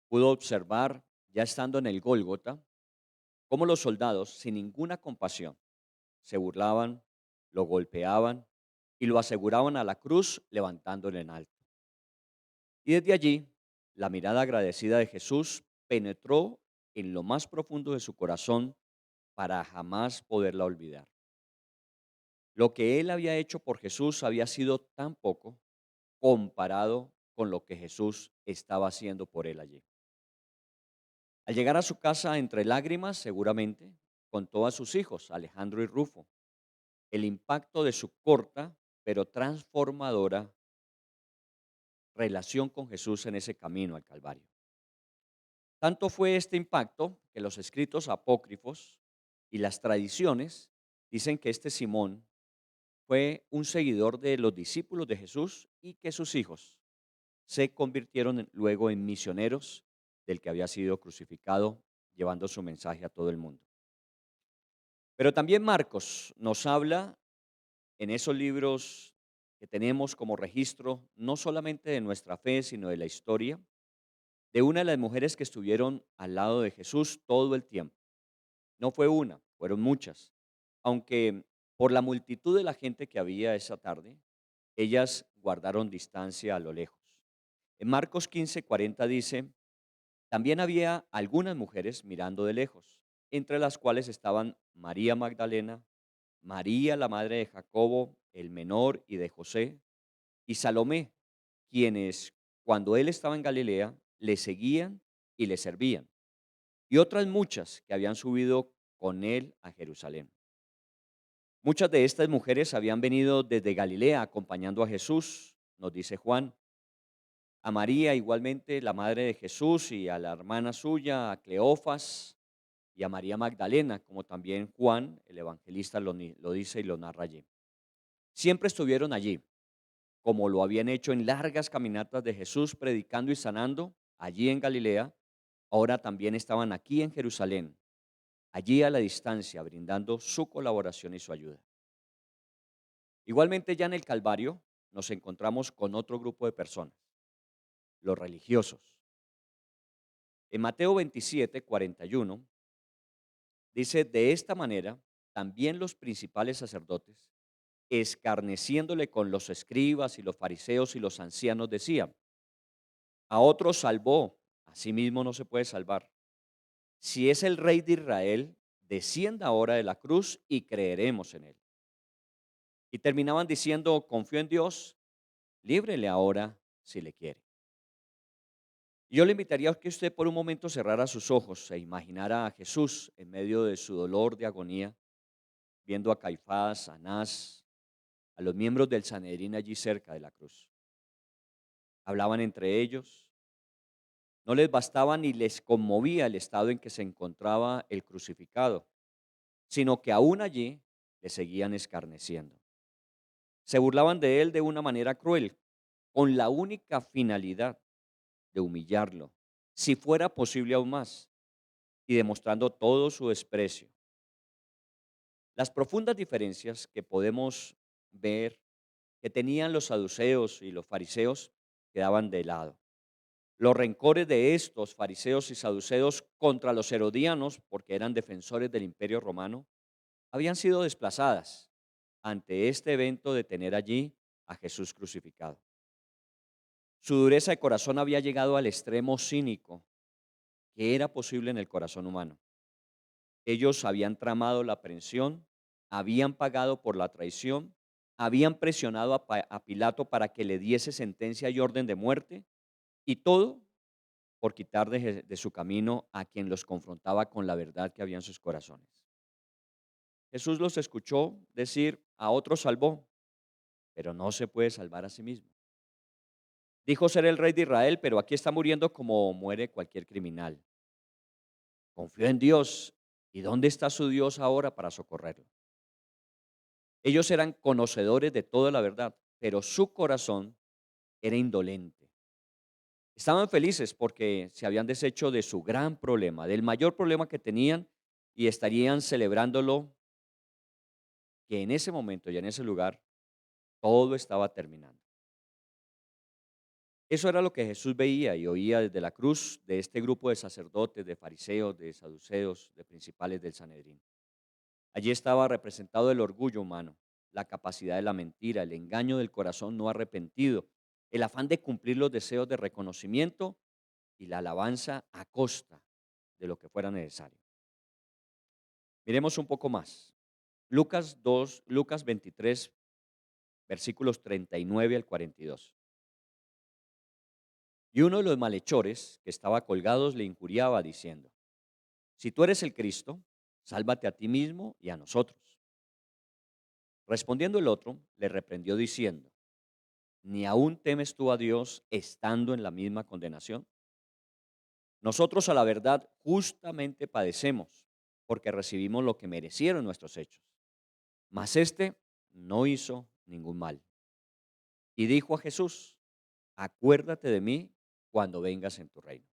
Pudo observar, ya estando en el Gólgota, cómo los soldados, sin ninguna compasión, se burlaban, lo golpeaban y lo aseguraban a la cruz levantándole en alto. Y desde allí, la mirada agradecida de Jesús penetró en lo más profundo de su corazón para jamás poderla olvidar. Lo que él había hecho por Jesús había sido tan poco comparado con lo que Jesús estaba haciendo por él allí. Al llegar a su casa entre lágrimas, seguramente, contó a sus hijos, Alejandro y Rufo, el impacto de su corta pero transformadora relación con Jesús en ese camino al Calvario. Tanto fue este impacto que los escritos apócrifos y las tradiciones dicen que este Simón fue un seguidor de los discípulos de Jesús y que sus hijos se convirtieron luego en misioneros del que había sido crucificado, llevando su mensaje a todo el mundo. Pero también Marcos nos habla en esos libros que tenemos como registro, no solamente de nuestra fe, sino de la historia, de una de las mujeres que estuvieron al lado de Jesús todo el tiempo. No fue una, fueron muchas, aunque por la multitud de la gente que había esa tarde, ellas guardaron distancia a lo lejos. En Marcos 15:40 dice, también había algunas mujeres mirando de lejos, entre las cuales estaban María Magdalena, María la madre de Jacobo, el menor, y de José, y Salomé, quienes, cuando él estaba en Galilea, le seguían y le servían, y otras muchas que habían subido con él a Jerusalén. Muchas de estas mujeres habían venido desde Galilea acompañando a Jesús, nos dice Juan. A María igualmente, la madre de Jesús, y a la hermana suya, a Cleofas, y a María Magdalena, como también Juan, el evangelista, lo dice y lo narra allí. Siempre estuvieron allí, como lo habían hecho en largas caminatas de Jesús predicando y sanando allí en Galilea. Ahora también estaban aquí en Jerusalén, allí a la distancia, brindando su colaboración y su ayuda. Igualmente, ya en el Calvario nos encontramos con otro grupo de personas, los religiosos. En Mateo 27, 41 dice: de esta manera también los principales sacerdotes, escarneciéndole con los escribas y los fariseos y los ancianos, decían: a otros salvó, a sí mismo no se puede salvar. Si es el Rey de Israel, descienda ahora de la cruz y creeremos en él. Y terminaban diciendo: confío en Dios, líbrele ahora si le quiere. Y yo le invitaría a que usted por un momento cerrara sus ojos e imaginara a Jesús en medio de su dolor de agonía, viendo a Caifás, a Anás, a los miembros del Sanedrín allí cerca de la cruz. Hablaban entre ellos. No les bastaba ni les conmovía el estado en que se encontraba el crucificado, sino que aún allí le seguían escarneciendo. Se burlaban de él de una manera cruel, con la única finalidad de humillarlo, si fuera posible aún más, y demostrando todo su desprecio. Las profundas diferencias que podemos ver que tenían los saduceos y los fariseos quedaban de lado. Los rencores de estos fariseos y saduceos contra los herodianos, porque eran defensores del imperio romano, habían sido desplazadas ante este evento de tener allí a Jesús crucificado. Su dureza de corazón había llegado al extremo cínico que era posible en el corazón humano. Ellos habían tramado la aprehensión, habían pagado por la traición, habían presionado a Pilato para que le diese sentencia y orden de muerte, y todo por quitar de su camino a quien los confrontaba con la verdad que había en sus corazones. Jesús los escuchó decir: a otros salvó, pero no se puede salvar a sí mismo. Dijo ser el Rey de Israel, pero aquí está muriendo como muere cualquier criminal. Confió en Dios. ¿Y dónde está su Dios ahora para socorrerlo? Ellos eran conocedores de toda la verdad, pero su corazón era indolente. Estaban felices porque se habían deshecho de su gran problema, del mayor problema que tenían, y estarían celebrándolo, que en ese momento y en ese lugar todo estaba terminando. Eso era lo que Jesús veía y oía desde la cruz de este grupo de sacerdotes, de fariseos, de saduceos, de principales del Sanedrín. Allí estaba representado el orgullo humano, la capacidad de la mentira, el engaño del corazón no arrepentido, el afán de cumplir los deseos de reconocimiento y la alabanza a costa de lo que fuera necesario. Miremos un poco más. Lucas 23, versículos 39 al 42. Y uno de los malhechores que estaba colgados le injuriaba diciendo: si tú eres el Cristo, sálvate a ti mismo y a nosotros. Respondiendo el otro, le reprendió diciendo: ¿ni aún temes tú a Dios estando en la misma condenación? Nosotros, a la verdad, justamente padecemos, porque recibimos lo que merecieron nuestros hechos. Mas este no hizo ningún mal. Y dijo a Jesús: acuérdate de mí cuando vengas en tu reino.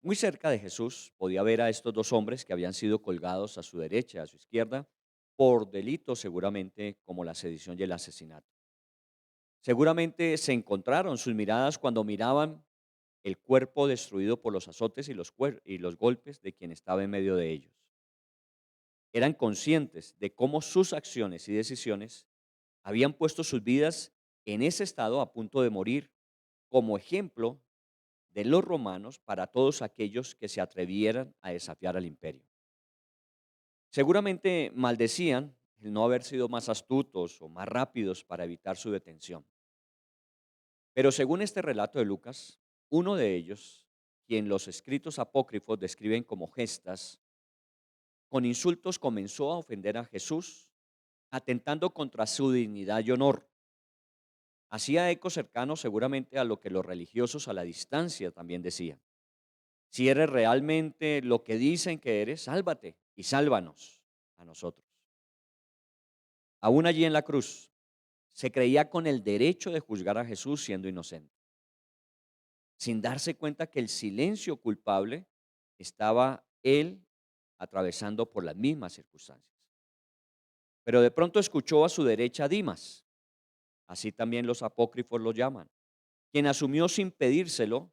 Muy cerca de Jesús podía ver a estos dos hombres que habían sido colgados a su derecha y a su izquierda por delitos seguramente como la sedición y el asesinato. Seguramente se encontraron sus miradas cuando miraban el cuerpo destruido por los azotes y los golpes de quien estaba en medio de ellos. Eran conscientes de cómo sus acciones y decisiones habían puesto sus vidas en ese estado a punto de morir, como ejemplo de los romanos para todos aquellos que se atrevieran a desafiar al imperio. Seguramente maldecían el no haber sido más astutos o más rápidos para evitar su detención. Pero según este relato de Lucas, uno de ellos, quien los escritos apócrifos describen como Gestas, con insultos comenzó a ofender a Jesús, atentando contra su dignidad y honor. Hacía eco cercano seguramente a lo que los religiosos a la distancia también decían. Si eres realmente lo que dicen que eres, sálvate y sálvanos a nosotros. Aún allí en la cruz, se creía con el derecho de juzgar a Jesús siendo inocente, sin darse cuenta que el silencio culpable estaba él atravesando por las mismas circunstancias. Pero de pronto escuchó a su derecha a Dimas, así también los apócrifos lo llaman, quien asumió sin pedírselo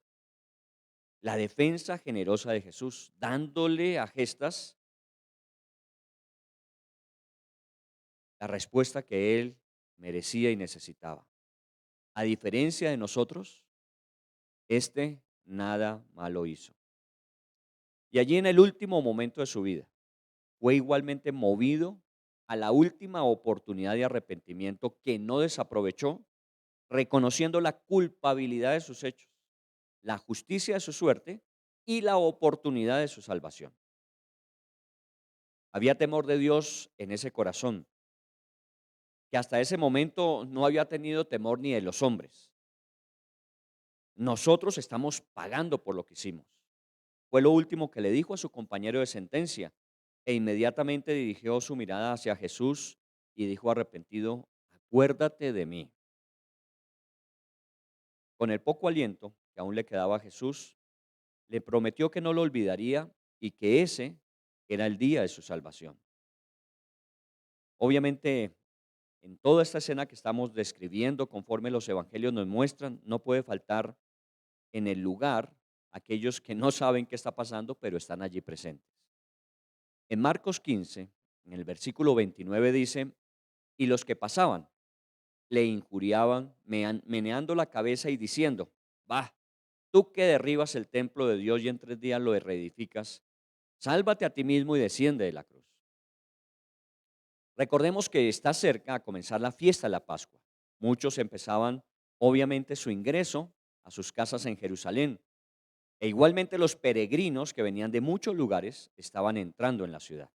la defensa generosa de Jesús, dándole a gestas la respuesta que él merecía y necesitaba. A diferencia de nosotros, este nada malo hizo. Y allí en el último momento de su vida, fue igualmente movido a la última oportunidad de arrepentimiento que no desaprovechó, reconociendo la culpabilidad de sus hechos, la justicia de su suerte y la oportunidad de su salvación. Había temor de Dios en ese corazón, que hasta ese momento no había tenido temor ni de los hombres. Nosotros estamos pagando por lo que hicimos. Fue lo último que le dijo a su compañero de sentencia e inmediatamente dirigió su mirada hacia Jesús y dijo arrepentido: acuérdate de mí. Con el poco aliento que aún le quedaba a Jesús, le prometió que no lo olvidaría y que ese era el día de su salvación. Obviamente, en toda esta escena que estamos describiendo, conforme los evangelios nos muestran, no puede faltar en el lugar aquellos que no saben qué está pasando, pero están allí presentes. En Marcos 15, en el versículo 29 dice: y los que pasaban le injuriaban, meneando la cabeza y diciendo: va, tú que derribas el templo de Dios y en 3 días lo reedificas, sálvate a ti mismo y desciende de la cruz. Recordemos que está cerca a comenzar la fiesta de la Pascua. Muchos empezaban obviamente su ingreso a sus casas en Jerusalén. E igualmente los peregrinos que venían de muchos lugares estaban entrando en la ciudad.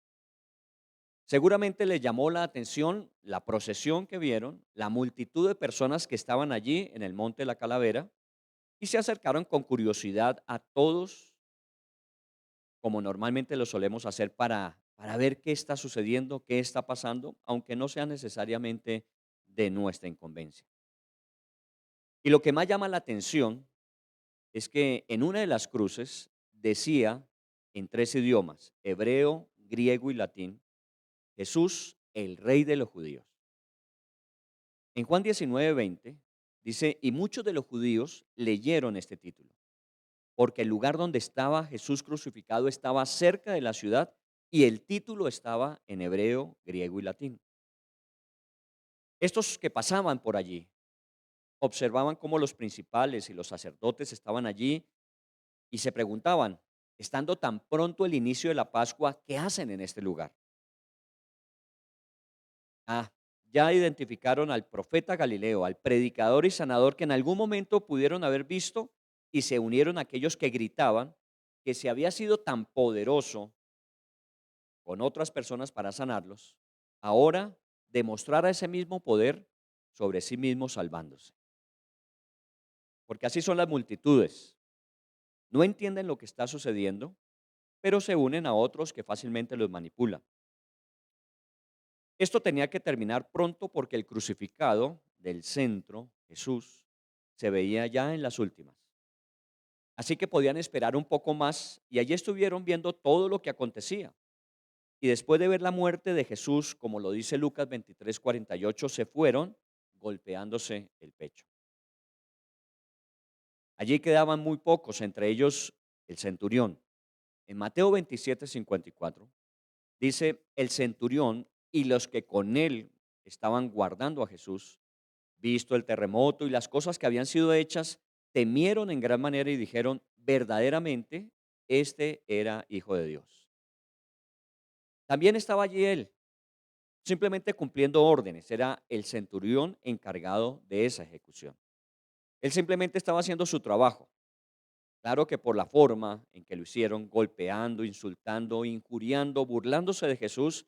Seguramente les llamó la atención la procesión que vieron, la multitud de personas que estaban allí en el Monte de la Calavera, y se acercaron con curiosidad a todos, como normalmente lo solemos hacer para ver qué está sucediendo, qué está pasando, aunque no sea necesariamente de nuestra incumbencia. Y lo que más llama la atención es que en una de las cruces decía en 3 idiomas, hebreo, griego y latín: Jesús, el Rey de los judíos. En Juan 19:20 dice: y muchos de los judíos leyeron este título, porque el lugar donde estaba Jesús crucificado estaba cerca de la ciudad y el título estaba en hebreo, griego y latín. Estos que pasaban por allí observaban cómo los principales y los sacerdotes estaban allí y se preguntaban, estando tan pronto el inicio de la Pascua, ¿qué hacen en este lugar? Ya identificaron al profeta Galileo, al predicador y sanador que en algún momento pudieron haber visto, y se unieron a aquellos que gritaban que si había sido tan poderoso con otras personas para sanarlos, ahora demostrara ese mismo poder sobre sí mismo salvándose. Porque así son las multitudes. No entienden lo que está sucediendo, pero se unen a otros que fácilmente los manipulan. Esto tenía que terminar pronto porque el crucificado del centro, Jesús, se veía ya en las últimas. Así que podían esperar un poco más y allí estuvieron viendo todo lo que acontecía. Y después de ver la muerte de Jesús, como lo dice Lucas 23:48, se fueron golpeándose el pecho. Allí quedaban muy pocos, entre ellos el centurión. En Mateo 27:54 dice: el centurión y los que con él estaban guardando a Jesús, visto el terremoto y las cosas que habían sido hechas, temieron en gran manera y dijeron: verdaderamente este era hijo de Dios. También estaba allí él, simplemente cumpliendo órdenes. Era el centurión encargado de esa ejecución. Él simplemente estaba haciendo su trabajo. Claro que por la forma en que lo hicieron, golpeando, insultando, injuriando, burlándose de Jesús,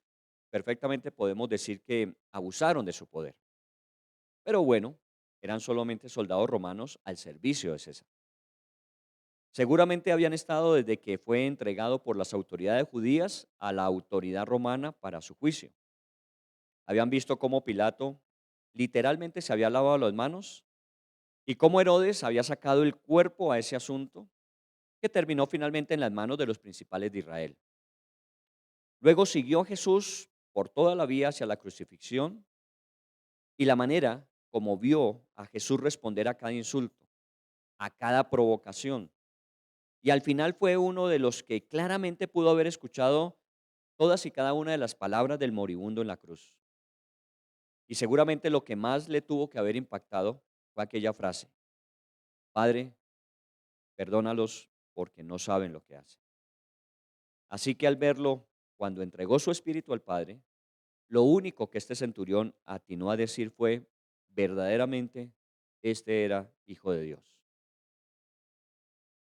perfectamente podemos decir que abusaron de su poder. Pero bueno, eran solamente soldados romanos al servicio de César. Seguramente habían estado desde que fue entregado por las autoridades judías a la autoridad romana para su juicio. Habían visto cómo Pilato literalmente se había lavado las manos y cómo Herodes había sacado el cuerpo a ese asunto que terminó finalmente en las manos de los principales de Israel. Luego siguió a Jesús por toda la vía hacia la crucifixión y la manera como vio a Jesús responder a cada insulto, a cada provocación. Y al final fue uno de los que claramente pudo haber escuchado todas y cada una de las palabras del moribundo en la cruz. Y seguramente lo que más le tuvo que haber impactado fue aquella frase: Padre, perdónalos porque no saben lo que hacen. Así que al verlo, cuando entregó su espíritu al Padre, lo único que este centurión atinó a decir fue: verdaderamente, este era Hijo de Dios.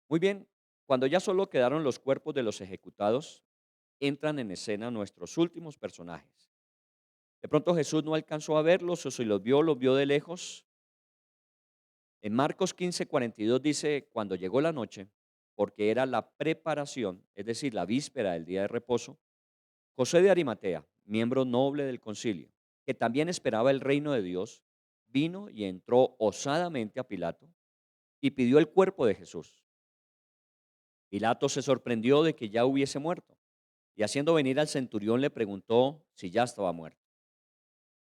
Muy bien, cuando ya solo quedaron los cuerpos de los ejecutados, entran en escena nuestros últimos personajes. De pronto Jesús no alcanzó a verlos, o si los vio de lejos. En Marcos 15:42 dice: cuando llegó la noche, porque era la preparación, es decir, la víspera del día de reposo, José de Arimatea, miembro noble del concilio, que también esperaba el reino de Dios, vino y entró osadamente a Pilato y pidió el cuerpo de Jesús. Pilato se sorprendió de que ya hubiese muerto y haciendo venir al centurión le preguntó si ya estaba muerto.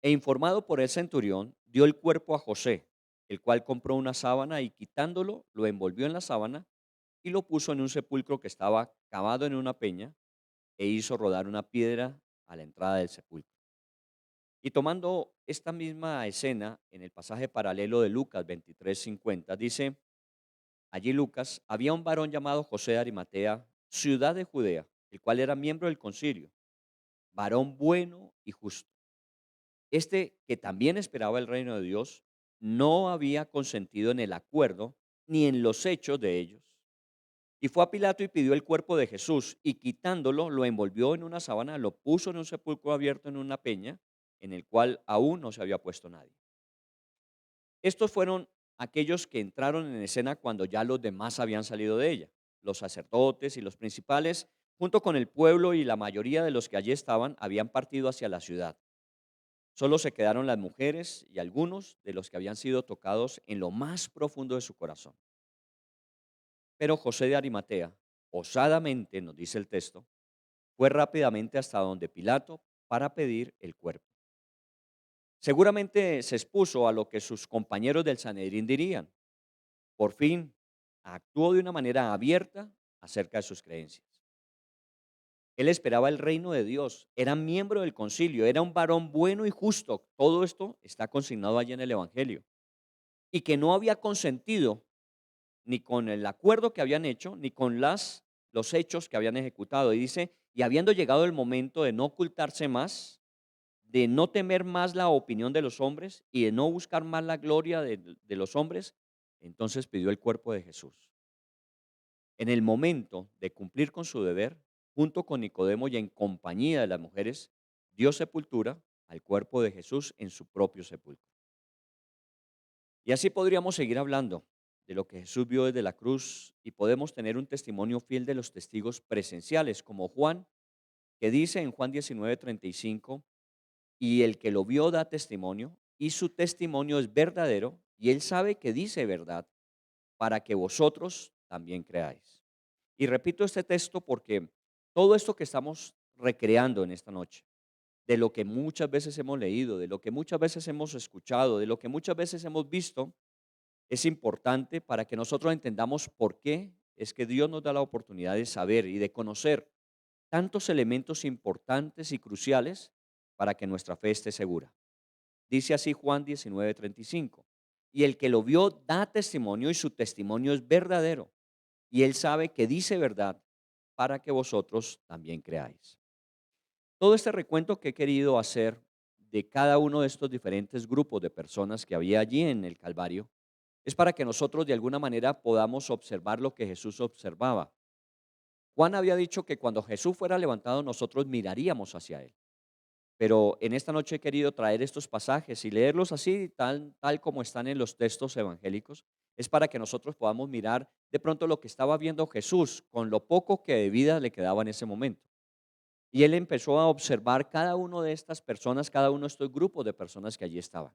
E informado por el centurión, dio el cuerpo a José, el cual compró una sábana y quitándolo, lo envolvió en la sábana y lo puso en un sepulcro que estaba cavado en una peña e hizo rodar una piedra a la entrada del sepulcro. Y tomando esta misma escena en el pasaje paralelo de Lucas 23:50, dice: allí Lucas, había un varón llamado José de Arimatea, ciudad de Judea, el cual era miembro del concilio, varón bueno y justo. Este, que también esperaba el reino de Dios, no había consentido en el acuerdo ni en los hechos de ellos. Y fue a Pilato y pidió el cuerpo de Jesús, y quitándolo, lo envolvió en una sábana, lo puso en un sepulcro abierto en una peña, en el cual aún no se había puesto nadie. Estos fueron aquellos que entraron en escena cuando ya los demás habían salido de ella. Los sacerdotes y los principales, junto con el pueblo y la mayoría de los que allí estaban, habían partido hacia la ciudad. Solo se quedaron las mujeres y algunos de los que habían sido tocados en lo más profundo de su corazón. Pero José de Arimatea, osadamente, nos dice el texto, fue rápidamente hasta donde Pilato para pedir el cuerpo. Seguramente se expuso a lo que sus compañeros del Sanedrín dirían. Por fin, actuó de una manera abierta acerca de sus creencias. Él esperaba el reino de Dios, era miembro del concilio, era un varón bueno y justo. Todo esto está consignado allí en el Evangelio. Y que no había consentido ni con el acuerdo que habían hecho, ni con los hechos que habían ejecutado. Y dice: y habiendo llegado el momento de no ocultarse más, de no temer más la opinión de los hombres y de no buscar más la gloria de los hombres, entonces pidió el cuerpo de Jesús. En el momento de cumplir con su deber, junto con Nicodemo y en compañía de las mujeres, dio sepultura al cuerpo de Jesús en su propio sepulcro. Y así podríamos seguir hablando de lo que Jesús vio desde la cruz y podemos tener un testimonio fiel de los testigos presenciales, como Juan, que dice en Juan 19:35: y el que lo vio da testimonio, y su testimonio es verdadero, y él sabe que dice verdad, para que vosotros también creáis. Y repito este texto porque todo esto que estamos recreando en esta noche, de lo que muchas veces hemos leído, de lo que muchas veces hemos escuchado, de lo que muchas veces hemos visto, es importante para que nosotros entendamos por qué es que Dios nos da la oportunidad de saber y de conocer tantos elementos importantes y cruciales para que nuestra fe esté segura. Dice así Juan 19:35: y el que lo vio da testimonio y su testimonio es verdadero, y él sabe que dice verdad, para que vosotros también creáis. Todo este recuento que he querido hacer de cada uno de estos diferentes grupos de personas que había allí en el Calvario es para que nosotros de alguna manera podamos observar lo que Jesús observaba. Juan había dicho que cuando Jesús fuera levantado nosotros miraríamos hacia él. Pero en esta noche he querido traer estos pasajes y leerlos así, tal como están en los textos evangélicos. Es para que nosotros podamos mirar de pronto lo que estaba viendo Jesús con lo poco que de vida le quedaba en ese momento. Y él empezó a observar cada uno de estas personas, cada uno de estos grupos de personas que allí estaban.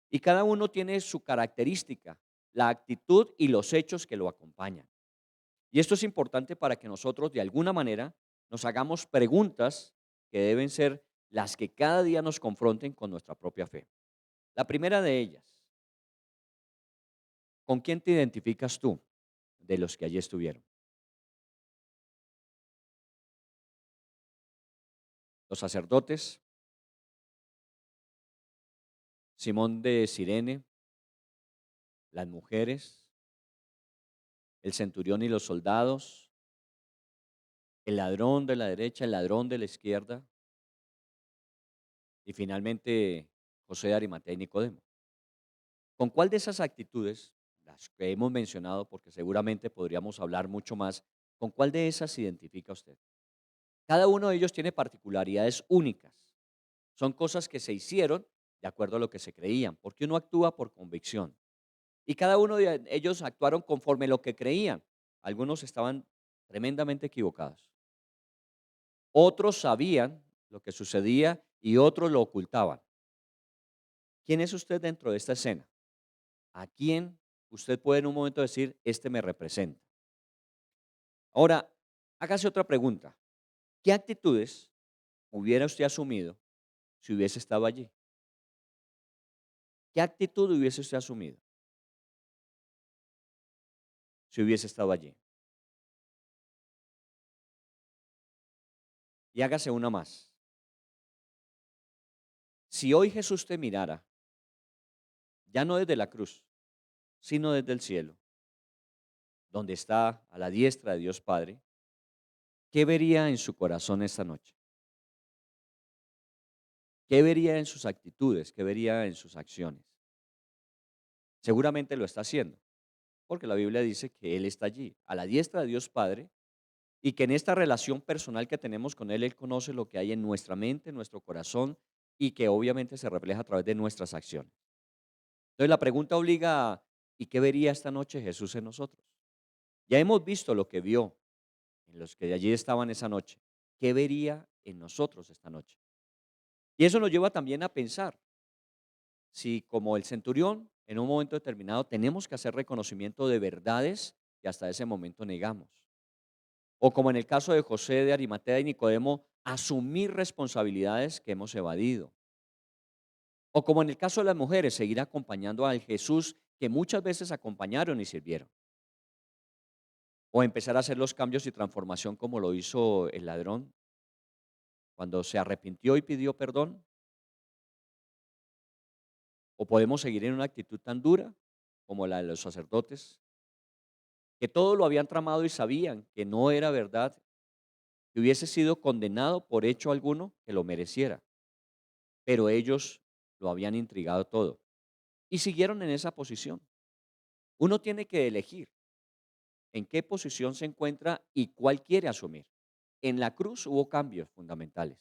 Y cada uno tiene su característica, la actitud y los hechos que lo acompañan. Y esto es importante para que nosotros de alguna manera nos hagamos preguntas que deben ser las que cada día nos confronten con nuestra propia fe. La primera de ellas, ¿con quién te identificas tú de los que allí estuvieron? Los sacerdotes, Simón de Cirene, las mujeres, el centurión y los soldados, el ladrón de la derecha, el ladrón de la izquierda y finalmente José de Arimatea y Nicodemo. ¿Con cuál de esas actitudes, las que hemos mencionado, porque seguramente podríamos hablar mucho más, con cuál de esas se identifica usted? Cada uno de ellos tiene particularidades únicas. Son cosas que se hicieron de acuerdo a lo que se creían, porque uno actúa por convicción. Y cada uno de ellos actuaron conforme lo que creían. Algunos estaban tremendamente equivocados. Otros sabían lo que sucedía y otros lo ocultaban. ¿Quién es usted dentro de esta escena? ¿A quién usted puede en un momento decir, este me representa? Ahora, hágase otra pregunta. ¿Qué actitudes hubiera usted asumido si hubiese estado allí? ¿Qué actitud hubiese usted asumido si hubiese estado allí? Y hágase una más. Si hoy Jesús te mirara, ya no desde la cruz, sino desde el cielo, donde está a la diestra de Dios Padre, ¿qué vería en su corazón esta noche? ¿Qué vería en sus actitudes? ¿Qué vería en sus acciones? Seguramente lo está haciendo, porque la Biblia dice que Él está allí, a la diestra de Dios Padre, y que en esta relación personal que tenemos con Él, Él conoce lo que hay en nuestra mente, en nuestro corazón, y que obviamente se refleja a través de nuestras acciones. Entonces la pregunta obliga a, ¿y qué vería esta noche Jesús en nosotros? Ya hemos visto lo que vio en los que allí estaban esa noche. ¿Qué vería en nosotros esta noche? Y eso nos lleva también a pensar si como el centurión en un momento determinado tenemos que hacer reconocimiento de verdades que hasta ese momento negamos. O como en el caso de José de Arimatea y Nicodemo, asumir responsabilidades que hemos evadido. O como en el caso de las mujeres, seguir acompañando al Jesús que muchas veces acompañaron y sirvieron. O empezar a hacer los cambios y transformación como lo hizo el ladrón cuando se arrepintió y pidió perdón. O podemos seguir en una actitud tan dura como la de los sacerdotes, que todo lo habían tramado y sabían que no era verdad, que hubiese sido condenado por hecho alguno que lo mereciera, pero ellos lo habían intrigado todo y siguieron en esa posición. Uno tiene que elegir en qué posición se encuentra y cuál quiere asumir. En la cruz hubo cambios fundamentales.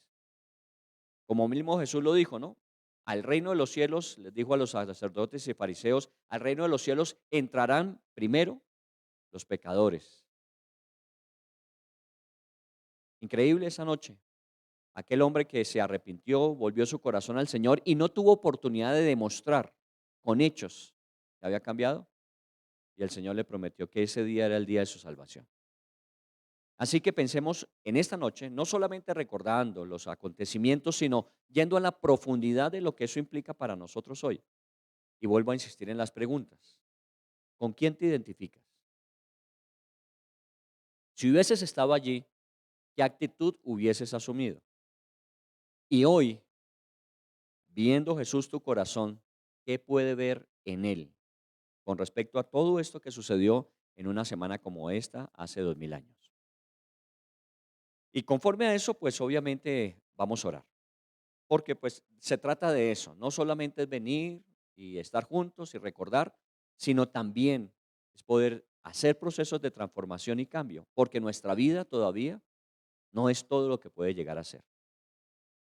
Como mismo Jesús lo dijo, ¿no? Al reino de los cielos, les dijo a los sacerdotes y fariseos, al reino de los cielos entrarán primero los pecadores. Increíble esa noche. Aquel hombre que se arrepintió, volvió su corazón al Señor y no tuvo oportunidad de demostrar con hechos que había cambiado. Y el Señor le prometió que ese día era el día de su salvación. Así que pensemos en esta noche, no solamente recordando los acontecimientos, sino yendo a la profundidad de lo que eso implica para nosotros hoy. Y vuelvo a insistir en las preguntas. ¿Con quién te identificas? Si hubieses estado allí, ¿qué actitud hubieses asumido? Y hoy, viendo Jesús tu corazón, ¿qué puede ver en él con respecto a todo esto que sucedió en una semana como esta hace 2000 años? Y conforme a eso, pues obviamente vamos a orar, porque pues se trata de eso, no solamente es venir y estar juntos y recordar, sino también es poder hacer procesos de transformación y cambio, porque nuestra vida todavía no es todo lo que puede llegar a ser.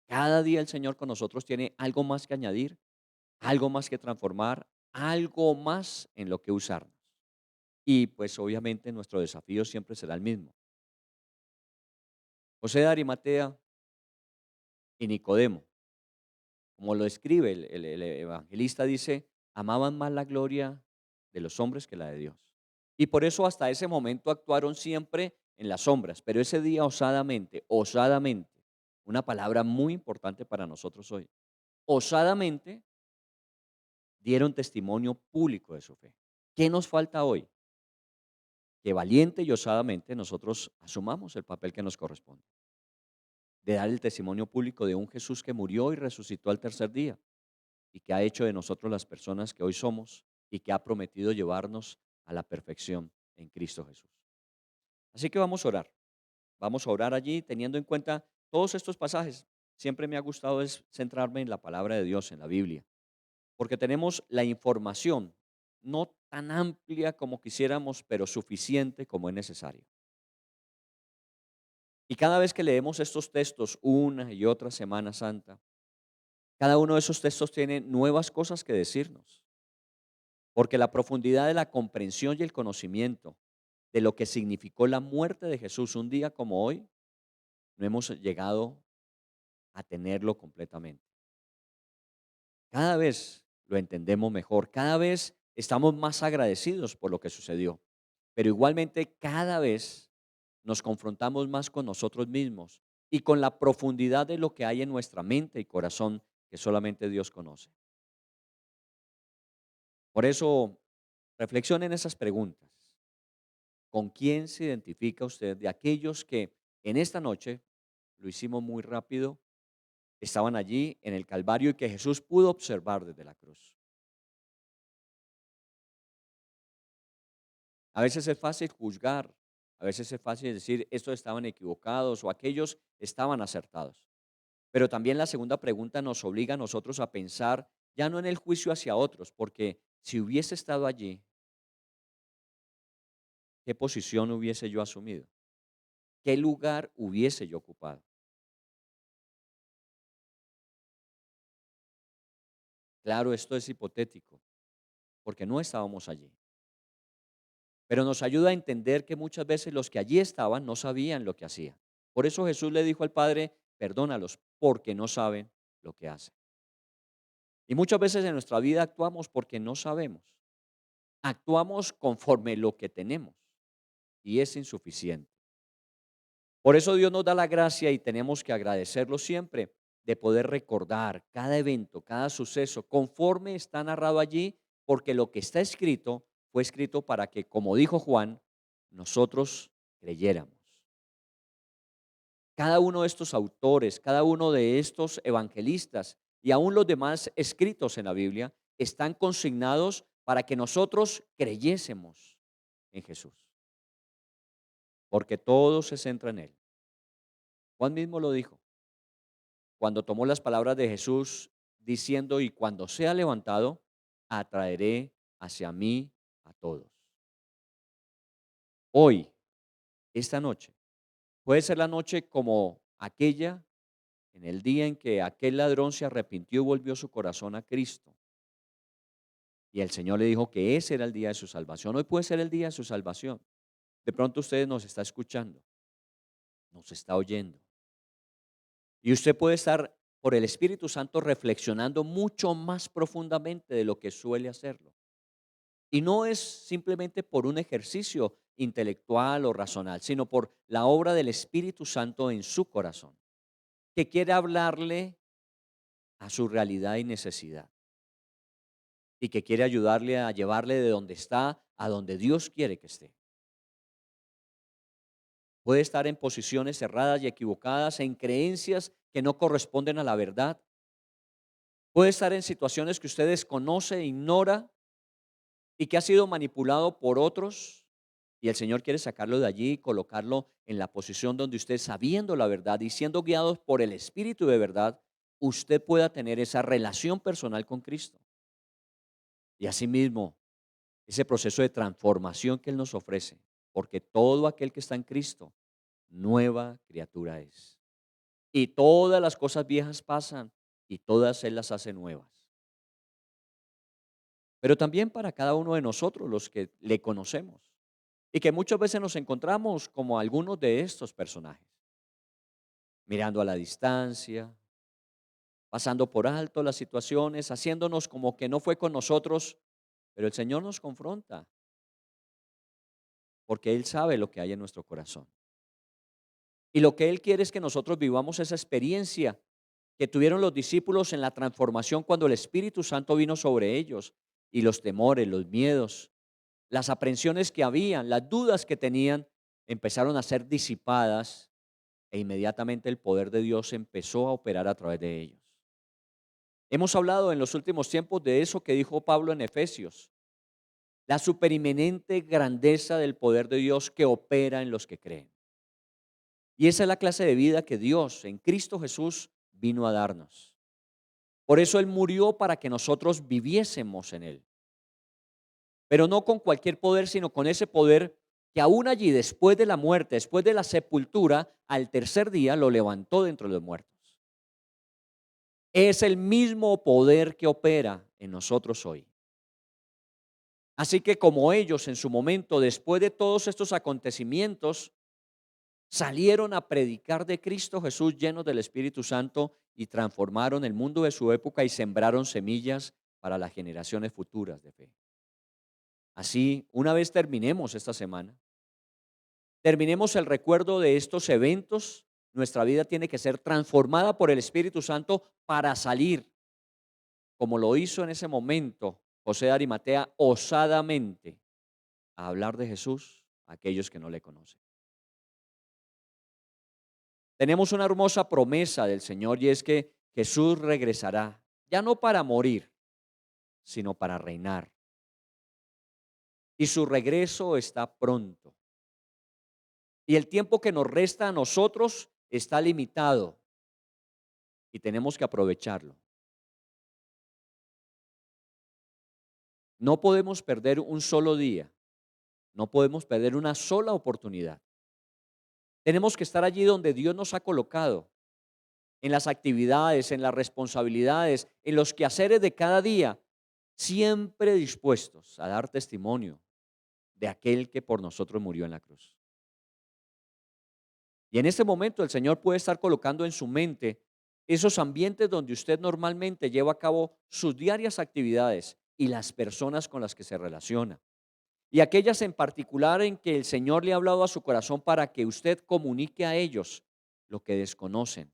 Cada día el Señor con nosotros tiene algo más que añadir, algo más que transformar, algo más en lo que usarnos. Y pues obviamente nuestro desafío siempre será el mismo. José de Arimatea y Nicodemo, como lo escribe el evangelista, dice, amaban más la gloria de los hombres que la de Dios. Y por eso hasta ese momento actuaron siempre en las sombras, pero ese día osadamente, una palabra muy importante para nosotros hoy, osadamente dieron testimonio público de su fe. ¿Qué nos falta hoy? Que valiente y osadamente nosotros asumamos el papel que nos corresponde, de dar el testimonio público de un Jesús que murió y resucitó al tercer día y que ha hecho de nosotros las personas que hoy somos y que ha prometido llevarnos a la perfección en Cristo Jesús. Así que vamos a orar allí teniendo en cuenta todos estos pasajes. Siempre me ha gustado es centrarme en la palabra de Dios, en la Biblia, porque tenemos la información, no tan amplia como quisiéramos, pero suficiente como es necesario. Y cada vez que leemos estos textos una y otra Semana Santa, cada uno de esos textos tiene nuevas cosas que decirnos, porque la profundidad de la comprensión y el conocimiento de lo que significó la muerte de Jesús un día como hoy, no hemos llegado a tenerlo completamente. Cada vez lo entendemos mejor, cada vez estamos más agradecidos por lo que sucedió, pero igualmente cada vez nos confrontamos más con nosotros mismos y con la profundidad de lo que hay en nuestra mente y corazón que solamente Dios conoce. Por eso, reflexione en esas preguntas. ¿Con quién se identifica usted de aquellos que en esta noche, lo hicimos muy rápido, estaban allí en el Calvario y que Jesús pudo observar desde la cruz? A veces es fácil juzgar, a veces es fácil decir estos estaban equivocados o aquellos estaban acertados. Pero también la segunda pregunta nos obliga a nosotros a pensar ya no en el juicio hacia otros, porque si hubiese estado allí, ¿qué posición hubiese yo asumido? ¿Qué lugar hubiese yo ocupado? Claro, esto es hipotético, porque no estábamos allí. Pero nos ayuda a entender que muchas veces los que allí estaban no sabían lo que hacían. Por eso Jesús le dijo al Padre, perdónalos, porque no saben lo que hacen. Y muchas veces en nuestra vida actuamos porque no sabemos. Actuamos conforme lo que tenemos y es insuficiente. Por eso Dios nos da la gracia y tenemos que agradecerlo siempre de poder recordar cada evento, cada suceso, conforme está narrado allí, porque lo que está escrito fue escrito para que, como dijo Juan, nosotros creyéramos. Cada uno de estos autores, cada uno de estos evangelistas y aún los demás escritos en la Biblia están consignados para que nosotros creyésemos en Jesús, porque todo se centra en Él. Juan mismo lo dijo cuando tomó las palabras de Jesús diciendo, y cuando sea levantado, atraeré hacia mí a todos. Hoy, esta noche, puede ser la noche como aquella, en el día en que aquel ladrón se arrepintió y volvió su corazón a Cristo. Y el Señor le dijo que ese era el día de su salvación. Hoy puede ser el día de su salvación. De pronto usted nos está escuchando, nos está oyendo. Y usted puede estar por el Espíritu Santo reflexionando mucho más profundamente de lo que suele hacerlo. Y no es simplemente por un ejercicio intelectual o racional, sino por la obra del Espíritu Santo en su corazón, que quiere hablarle a su realidad y necesidad, y que quiere ayudarle a llevarle de donde está a donde Dios quiere que esté. Puede estar en posiciones cerradas y equivocadas, en creencias que no corresponden a la verdad. Puede estar en situaciones que usted desconoce, ignora y que ha sido manipulado por otros. Y el Señor quiere sacarlo de allí y colocarlo en la posición donde usted, sabiendo la verdad y siendo guiados por el Espíritu de verdad, usted pueda tener esa relación personal con Cristo. Y asimismo, ese proceso de transformación que Él nos ofrece, porque todo aquel que está en Cristo, nueva criatura es. Y todas las cosas viejas pasan y todas Él las hace nuevas. Pero también para cada uno de nosotros, los que le conocemos, y que muchas veces nos encontramos como algunos de estos personajes, mirando a la distancia, pasando por alto las situaciones, haciéndonos como que no fue con nosotros, pero el Señor nos confronta, porque Él sabe lo que hay en nuestro corazón. Y lo que Él quiere es que nosotros vivamos esa experiencia que tuvieron los discípulos en la transformación cuando el Espíritu Santo vino sobre ellos, y los temores, los miedos, las aprensiones que habían, las dudas que tenían, empezaron a ser disipadas, e inmediatamente el poder de Dios empezó a operar a través de ellos. Hemos hablado en los últimos tiempos de eso que dijo Pablo en Efesios, la superinminente grandeza del poder de Dios que opera en los que creen. Y esa es la clase de vida que Dios en Cristo Jesús vino a darnos. Por eso Él murió para que nosotros viviésemos en Él. Pero no con cualquier poder, sino con ese poder que aún allí, después de la muerte, después de la sepultura, al tercer día lo levantó de entre los muertos. Es el mismo poder que opera en nosotros hoy. Así que como ellos en su momento, después de todos estos acontecimientos, salieron a predicar de Cristo Jesús llenos del Espíritu Santo y transformaron el mundo de su época y sembraron semillas para las generaciones futuras de fe. Así, una vez terminemos esta semana, terminemos el recuerdo de estos eventos, nuestra vida tiene que ser transformada por el Espíritu Santo para salir, como lo hizo en ese momento José de Arimatea, osadamente a hablar de Jesús a aquellos que no le conocen. Tenemos una hermosa promesa del Señor, y es que Jesús regresará, ya no para morir, sino para reinar. Y su regreso está pronto. Y el tiempo que nos resta a nosotros está limitado y tenemos que aprovecharlo. No podemos perder un solo día, no podemos perder una sola oportunidad. Tenemos que estar allí donde Dios nos ha colocado, en las actividades, en las responsabilidades, en los quehaceres de cada día, siempre dispuestos a dar testimonio de aquel que por nosotros murió en la cruz. Y en este momento el Señor puede estar colocando en su mente esos ambientes donde usted normalmente lleva a cabo sus diarias actividades y las personas con las que se relaciona. Y aquellas en particular en que el Señor le ha hablado a su corazón para que usted comunique a ellos lo que desconocen.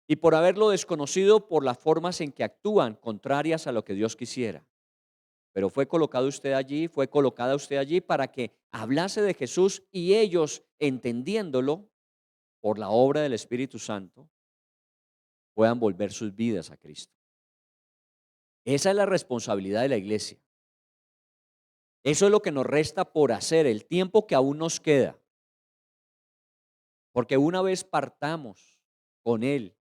Y por haberlo desconocido, por las formas en que actúan contrarias a lo que Dios quisiera. Pero fue colocado usted allí, fue colocada usted allí para que hablase de Jesús, y ellos, entendiéndolo por la obra del Espíritu Santo, puedan volver sus vidas a Cristo. Esa es la responsabilidad de la iglesia. Eso es lo que nos resta por hacer, el tiempo que aún nos queda. Porque una vez partamos con Él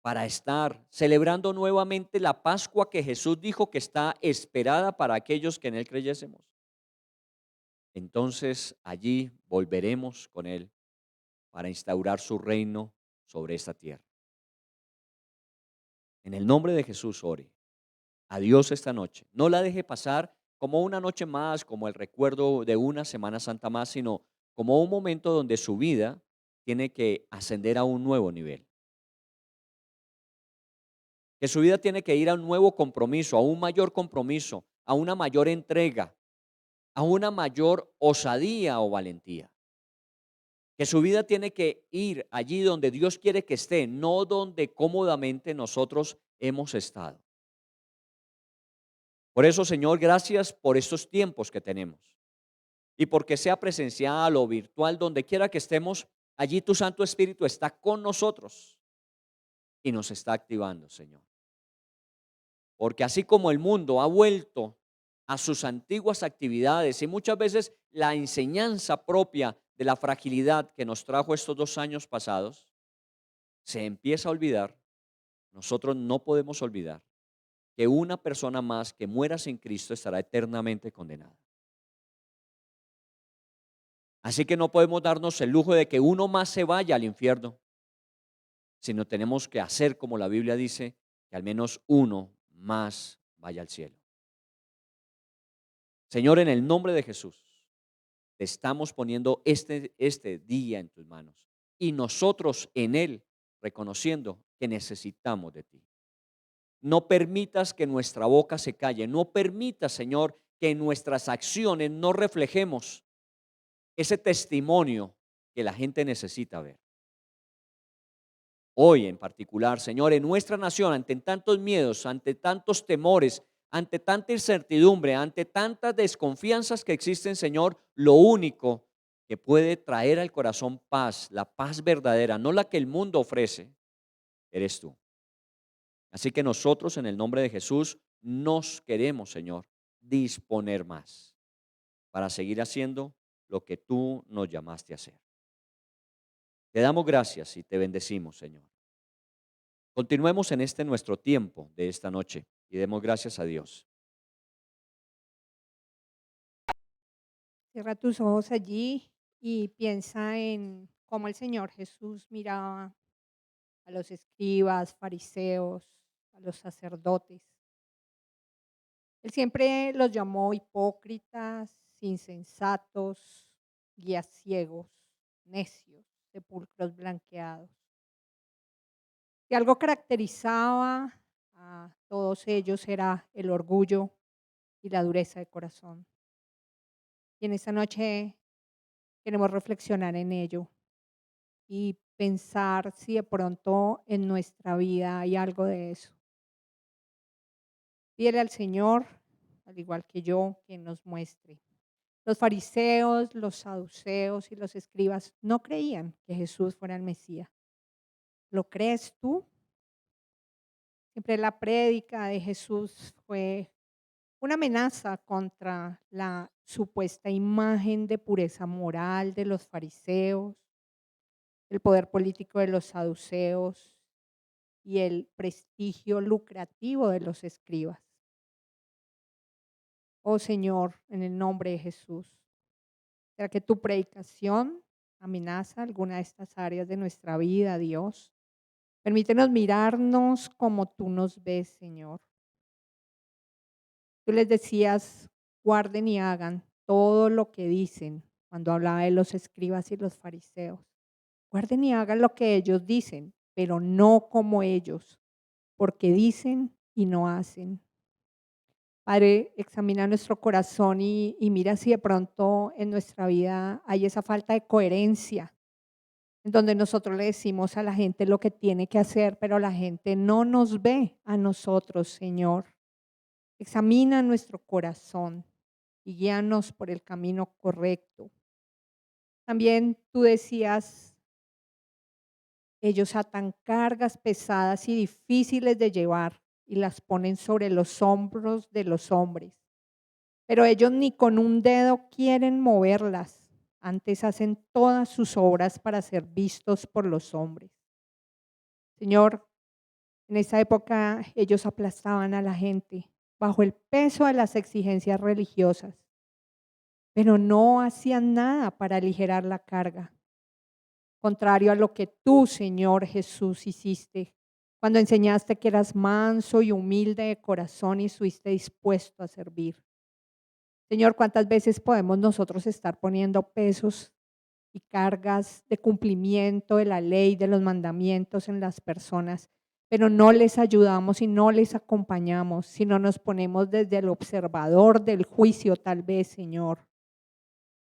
para estar celebrando nuevamente la Pascua que Jesús dijo que está esperada para aquellos que en Él creyésemos, entonces allí volveremos con Él para instaurar su reino sobre esta tierra. En el nombre de Jesús ore a Dios esta noche. No la deje pasar como una noche más, como el recuerdo de una Semana Santa más, sino como un momento donde su vida tiene que ascender a un nuevo nivel. Que su vida tiene que ir a un nuevo compromiso, a un mayor compromiso, a una mayor entrega, a una mayor osadía o valentía. Que su vida tiene que ir allí donde Dios quiere que esté, no donde cómodamente nosotros hemos estado. Por eso, Señor, gracias por estos tiempos que tenemos. Y porque sea presencial o virtual, donde quiera que estemos, allí tu Santo Espíritu está con nosotros y nos está activando, Señor. Porque así como el mundo ha vuelto a sus antiguas actividades y muchas veces la enseñanza propia de la fragilidad que nos trajo estos 2 años pasados se empieza a olvidar, nosotros no podemos olvidar que una persona más que muera sin Cristo estará eternamente condenada. Así que no podemos darnos el lujo de que uno más se vaya al infierno, sino tenemos que hacer como la Biblia dice, que al menos uno más vaya al cielo. Señor, en el nombre de Jesús, te estamos poniendo este día en tus manos y nosotros en él reconociendo que necesitamos de ti. No permitas que nuestra boca se calle, no permitas, Señor, que en nuestras acciones no reflejemos ese testimonio que la gente necesita ver. Hoy en particular, Señor, en nuestra nación, ante tantos miedos, ante tantos temores, ante tanta incertidumbre, ante tantas desconfianzas que existen, Señor, lo único que puede traer al corazón paz, la paz verdadera, no la que el mundo ofrece, eres tú. Así que nosotros en el nombre de Jesús nos queremos, Señor, disponer más para seguir haciendo lo que tú nos llamaste a hacer. Te damos gracias y te bendecimos, Señor. Continuemos en este nuestro tiempo de esta noche y demos gracias a Dios. Cierra tus ojos allí y piensa en cómo el Señor Jesús miraba a los escribas, fariseos, a los sacerdotes. Él siempre los llamó hipócritas, insensatos, guías ciegos, necios, sepulcros blanqueados. Y algo caracterizaba a todos ellos era el orgullo y la dureza de corazón. Y en esta noche queremos reflexionar en ello y pensar si de pronto en nuestra vida hay algo de eso. Pídele al Señor, al igual que yo, que nos muestre. Los fariseos, los saduceos y los escribas no creían que Jesús fuera el Mesías. ¿Lo crees tú? Siempre la prédica de Jesús fue una amenaza contra la supuesta imagen de pureza moral de los fariseos, el poder político de los saduceos y el prestigio lucrativo de los escribas. Oh Señor, en el nombre de Jesús, ¿será que tu predicación amenaza alguna de estas áreas de nuestra vida, Dios? Permítenos mirarnos como tú nos ves, Señor. Tú les decías, guarden y hagan todo lo que dicen cuando hablaba de los escribas y los fariseos. Guarden y hagan lo que ellos dicen, pero no como ellos, porque dicen y no hacen. Padre, examina nuestro corazón y mira si de pronto en nuestra vida hay esa falta de coherencia, en donde nosotros le decimos a la gente lo que tiene que hacer, pero la gente no nos ve a nosotros, Señor. Examina nuestro corazón y guíanos por el camino correcto. También tú decías, ellos atan cargas pesadas y difíciles de llevar y las ponen sobre los hombros de los hombres. Pero ellos ni con un dedo quieren moverlas, antes hacen todas sus obras para ser vistos por los hombres. Señor, en esa época ellos aplastaban a la gente bajo el peso de las exigencias religiosas, pero no hacían nada para aligerar la carga. Contrario a lo que tú, Señor Jesús, hiciste cuando enseñaste que eras manso y humilde de corazón y estuviste dispuesto a servir. Señor, ¿cuántas veces podemos nosotros estar poniendo pesos y cargas de cumplimiento de la ley, de los mandamientos en las personas, pero no les ayudamos y no les acompañamos, sino nos ponemos desde el observador del juicio tal vez, Señor?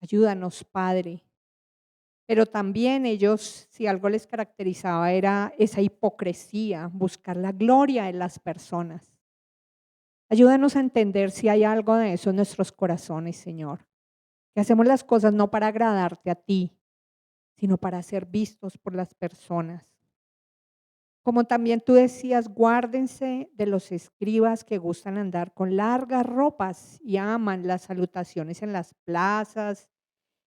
Ayúdanos, Padre. Pero también ellos, si algo les caracterizaba, era esa hipocresía, buscar la gloria de las personas. Ayúdanos a entender si hay algo de eso en nuestros corazones, Señor. Que hacemos las cosas no para agradarte a ti, sino para ser vistos por las personas. Como también tú decías, guárdense de los escribas que gustan andar con largas ropas y aman las salutaciones en las plazas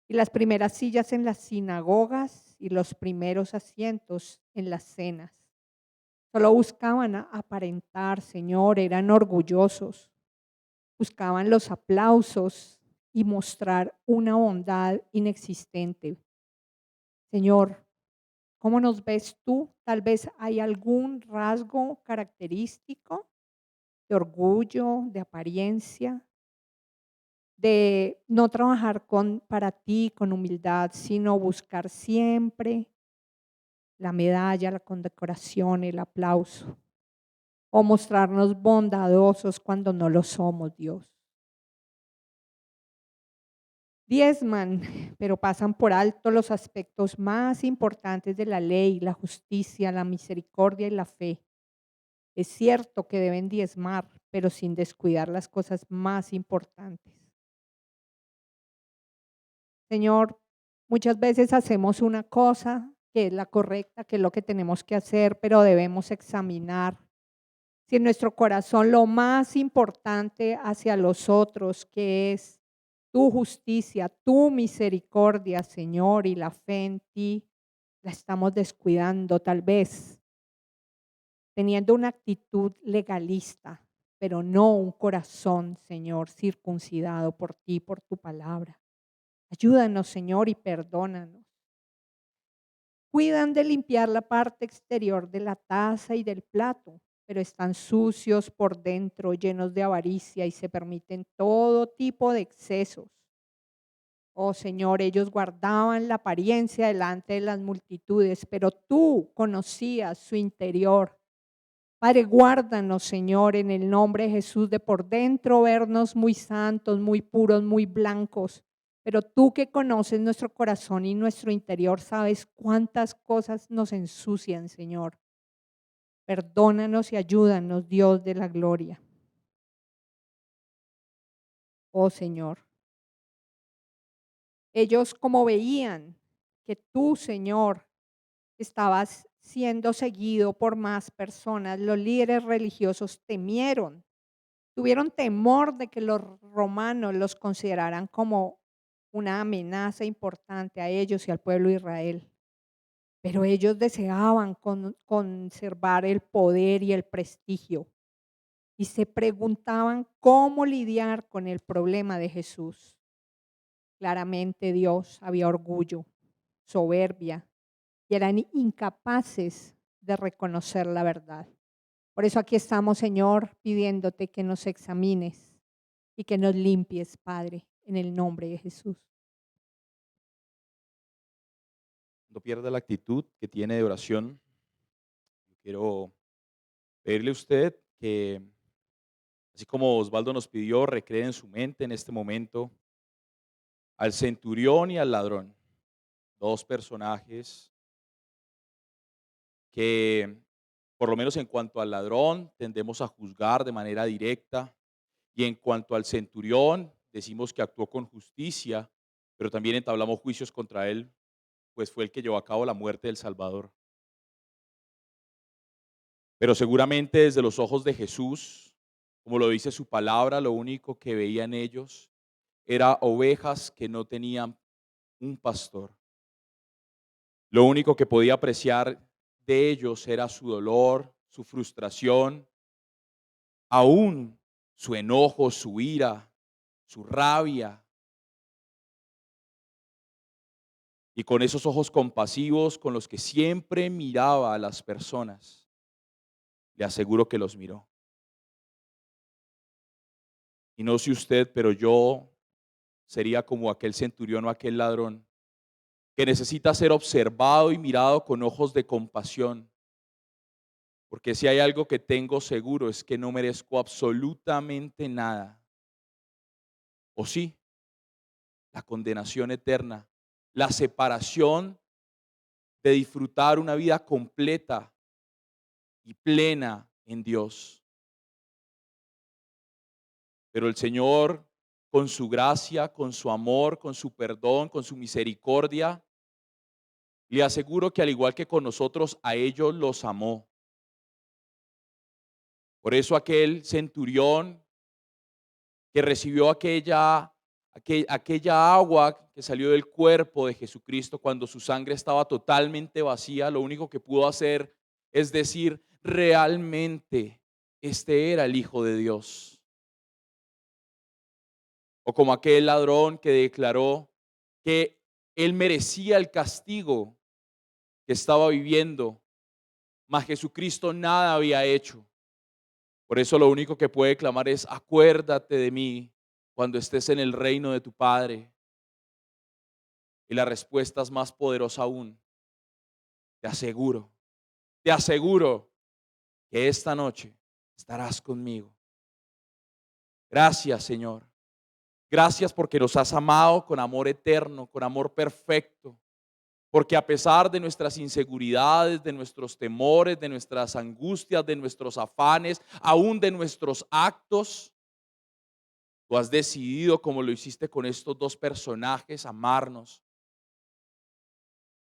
y las primeras sillas en las sinagogas y los primeros asientos en las cenas. Solo buscaban aparentar, Señor, eran orgullosos. Buscaban los aplausos y mostrar una bondad inexistente. Señor, ¿cómo nos ves tú? Tal vez hay algún rasgo característico de orgullo, de apariencia, de no trabajar para ti con humildad, sino buscar siempre la medalla, la condecoración, el aplauso, o mostrarnos bondadosos cuando no lo somos, Dios. Diezman, pero pasan por alto los aspectos más importantes de la ley, la justicia, la misericordia y la fe. Es cierto que deben diezmar, pero sin descuidar las cosas más importantes. Señor, muchas veces hacemos una cosa que es la correcta, que es lo que tenemos que hacer, pero debemos examinar si en nuestro corazón lo más importante hacia los otros, que es tu justicia, tu misericordia, Señor, y la fe en ti, la estamos descuidando tal vez, teniendo una actitud legalista, pero no un corazón, Señor, circuncidado por ti, por tu palabra. Ayúdanos, Señor, y perdónanos. Cuidan de limpiar la parte exterior de la taza y del plato, pero están sucios por dentro, llenos de avaricia y se permiten todo tipo de excesos. Oh Señor, ellos guardaban la apariencia delante de las multitudes, pero tú conocías su interior. Padre, guárdanos, Señor, en el nombre de Jesús, de por dentro vernos muy santos, muy puros, muy blancos. Pero tú que conoces nuestro corazón y nuestro interior, sabes cuántas cosas nos ensucian, Señor. Perdónanos y ayúdanos, Dios de la gloria. Oh Señor. Ellos como veían que tú, Señor, estabas siendo seguido por más personas, los líderes religiosos temieron, tuvieron temor de que los romanos los consideraran como una amenaza importante a ellos y al pueblo de Israel. Pero ellos deseaban conservar el poder y el prestigio y se preguntaban cómo lidiar con el problema de Jesús. Claramente Dios había orgullo, soberbia y eran incapaces de reconocer la verdad. Por eso aquí estamos, Señor, pidiéndote que nos examines y que nos limpies, Padre, en el nombre de Jesús. No pierda la actitud que tiene de oración. Yo quiero pedirle a usted que, así como Osvaldo nos pidió, recree en su mente en este momento al centurión y al ladrón, dos personajes que, por lo menos en cuanto al ladrón, tendemos a juzgar de manera directa, y en cuanto al centurión, decimos que actuó con justicia, pero también entablamos juicios contra él, pues fue el que llevó a cabo la muerte del Salvador. Pero seguramente desde los ojos de Jesús, como lo dice su palabra, lo único que veían ellos era ovejas que no tenían un pastor. Lo único que podía apreciar de ellos era su dolor, su frustración, aún su enojo, su ira, su rabia. Y con esos ojos compasivos con los que siempre miraba a las personas, le aseguro que los miró. Y no sé usted, pero yo sería como aquel centurión o aquel ladrón que necesita ser observado y mirado con ojos de compasión. Porque si hay algo que tengo seguro es que no merezco absolutamente nada. ¿O sí? La condenación eterna, la separación de disfrutar una vida completa y plena en Dios. Pero el Señor, con su gracia, con su amor, con su perdón, con su misericordia, le aseguro que al igual que con nosotros, a ellos los amó. Por eso aquel centurión que recibió aquella agua que salió del cuerpo de Jesucristo cuando su sangre estaba totalmente vacía, lo único que pudo hacer es decir: realmente este era el Hijo de Dios. O como aquel ladrón que declaró que él merecía el castigo que estaba viviendo, mas Jesucristo nada había hecho. Por eso lo único que puede clamar es: acuérdate de mí cuando estés en el reino de tu Padre. Y la respuesta es más poderosa aún. Te aseguro que esta noche estarás conmigo. Gracias, Señor. Gracias porque nos has amado con amor eterno, con amor perfecto. Porque a pesar de nuestras inseguridades, de nuestros temores, de nuestras angustias, de nuestros afanes, aún de nuestros actos, tú has decidido, como lo hiciste con estos dos personajes, amarnos.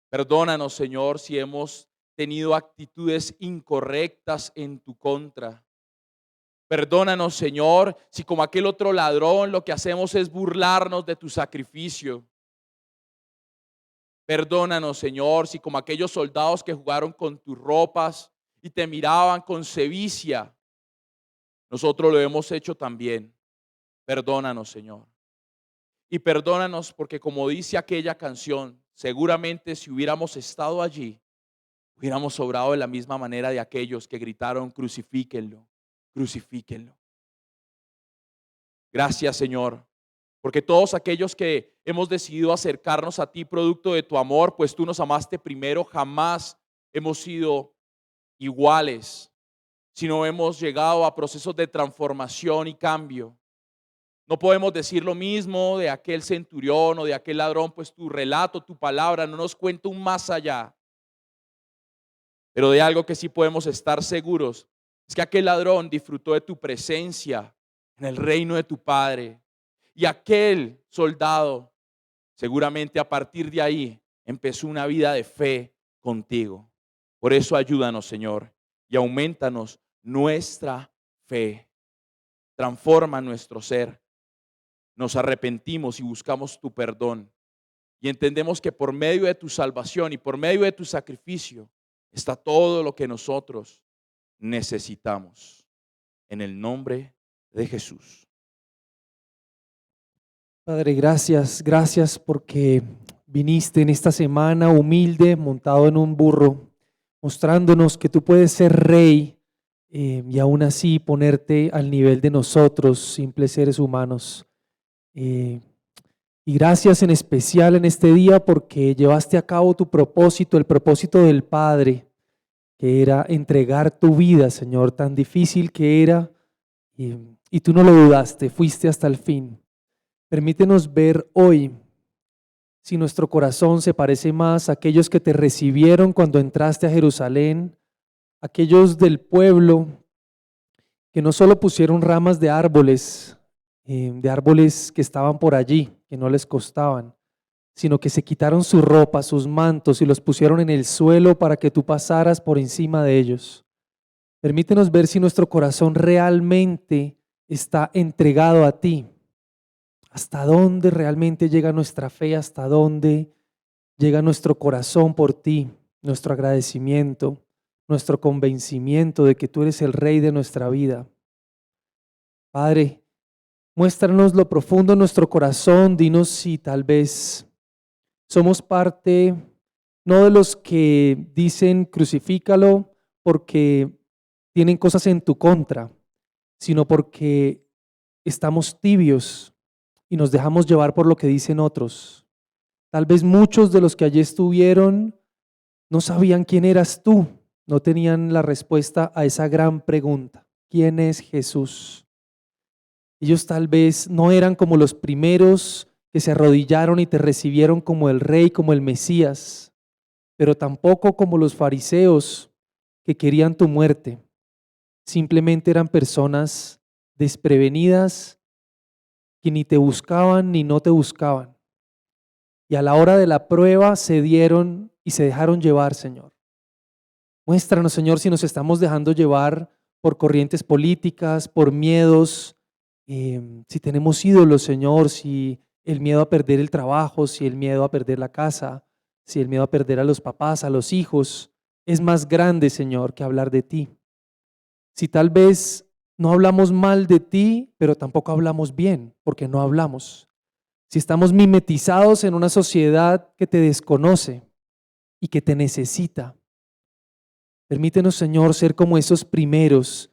Perdónanos, Señor, si hemos tenido actitudes incorrectas en tu contra. Perdónanos, Señor, si como aquel otro ladrón lo que hacemos es burlarnos de tu sacrificio. Perdónanos, Señor, si como aquellos soldados que jugaron con tus ropas y te miraban con sevicia, nosotros lo hemos hecho también. Perdónanos, Señor. Y perdónanos porque, como dice aquella canción, seguramente si hubiéramos estado allí, hubiéramos obrado de la misma manera de aquellos que gritaron: crucifíquenlo, crucifíquenlo. Gracias, Señor, porque todos aquellos que hemos decidido acercarnos a ti producto de tu amor, pues tú nos amaste primero, jamás hemos sido iguales, sino hemos llegado a procesos de transformación y cambio. No podemos decir lo mismo de aquel centurión o de aquel ladrón, pues tu relato, tu palabra no nos cuenta un más allá. Pero de algo que sí podemos estar seguros es que aquel ladrón disfrutó de tu presencia en el reino de tu Padre. Y aquel soldado seguramente a partir de ahí empezó una vida de fe contigo. Por eso ayúdanos, Señor, y aumentanos nuestra fe. Transforma nuestro ser. Nos arrepentimos y buscamos tu perdón. Y entendemos que por medio de tu salvación y por medio de tu sacrificio está todo lo que nosotros necesitamos. En el nombre de Jesús. Padre, gracias porque viniste en esta semana humilde, montado en un burro, mostrándonos que tú puedes ser rey y aún así ponerte al nivel de nosotros, simples seres humanos. Y gracias en especial en este día porque llevaste a cabo tu propósito, el propósito del Padre, que era entregar tu vida, Señor, tan difícil que era, y tú no lo dudaste, fuiste hasta el fin. Permítenos ver hoy si nuestro corazón se parece más a aquellos que te recibieron cuando entraste a Jerusalén, aquellos del pueblo que no solo pusieron ramas de árboles que estaban por allí, que no les costaban, sino que se quitaron su ropa, sus mantos y los pusieron en el suelo para que tú pasaras por encima de ellos. Permítenos ver si nuestro corazón realmente está entregado a ti. ¿Hasta dónde realmente llega nuestra fe? ¿Hasta dónde llega nuestro corazón por ti? Nuestro agradecimiento, nuestro convencimiento de que tú eres el Rey de nuestra vida. Padre, muéstranos lo profundo de nuestro corazón. Dinos si tal vez somos parte, no de los que dicen crucifícalo porque tienen cosas en tu contra, sino porque estamos tibios y nos dejamos llevar por lo que dicen otros. Tal vez muchos de los que allí estuvieron no sabían quién eras tú, no tenían la respuesta a esa gran pregunta: ¿quién es Jesús? Ellos tal vez no eran como los primeros que se arrodillaron y te recibieron como el Rey, como el Mesías, pero tampoco como los fariseos que querían tu muerte. Simplemente eran personas desprevenidas que ni te buscaban ni no te buscaban. Y a la hora de la prueba se dieron y se dejaron llevar, Señor. Muéstranos, Señor, si nos estamos dejando llevar por corrientes políticas, por miedos, si tenemos ídolos, Señor, si el miedo a perder el trabajo, si el miedo a perder la casa, si el miedo a perder a los papás, a los hijos, es más grande, Señor, que hablar de ti. Si tal vez no hablamos mal de ti, pero tampoco hablamos bien, porque no hablamos. Si estamos mimetizados en una sociedad que te desconoce y que te necesita. Permítenos, Señor, ser como esos primeros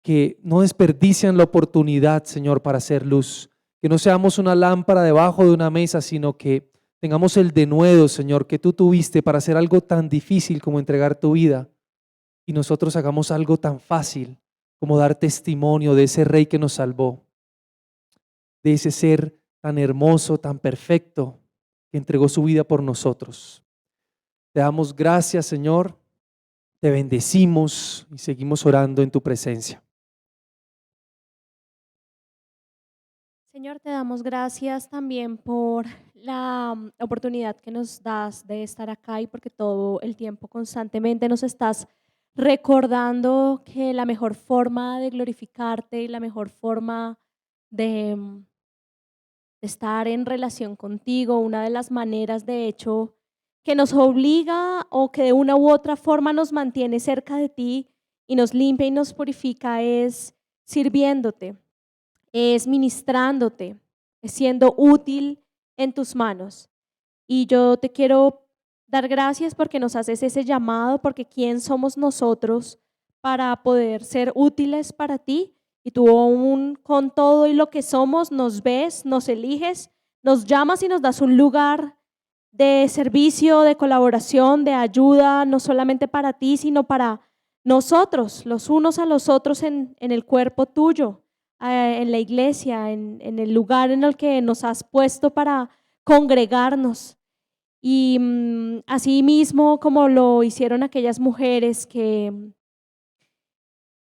que no desperdician la oportunidad, Señor, para hacer luz. Que no seamos una lámpara debajo de una mesa, sino que tengamos el denuedo, Señor, que tú tuviste para hacer algo tan difícil como entregar tu vida. Y nosotros hagamos algo tan fácil como dar testimonio de ese Rey que nos salvó, de ese ser tan hermoso, tan perfecto, que entregó su vida por nosotros. Te damos gracias, Señor, te bendecimos y seguimos orando en tu presencia. Señor, te damos gracias también por la oportunidad que nos das de estar acá y porque todo el tiempo constantemente nos estás recordando que la mejor forma de glorificarte y la mejor forma de estar en relación contigo, una de las maneras de hecho que nos obliga o que de una u otra forma nos mantiene cerca de ti y nos limpia y nos purifica es sirviéndote, es ministrándote, es siendo útil en tus manos. Y yo te quiero dar gracias porque nos haces ese llamado, porque ¿quién somos nosotros para poder ser útiles para ti? Y tú aún con todo y lo que somos nos ves, nos eliges, nos llamas y nos das un lugar de servicio, de colaboración, de ayuda, no solamente para ti, sino para nosotros, los unos a los otros en el cuerpo tuyo, en la iglesia, en el lugar en el que nos has puesto para congregarnos. Y así mismo como lo hicieron aquellas mujeres que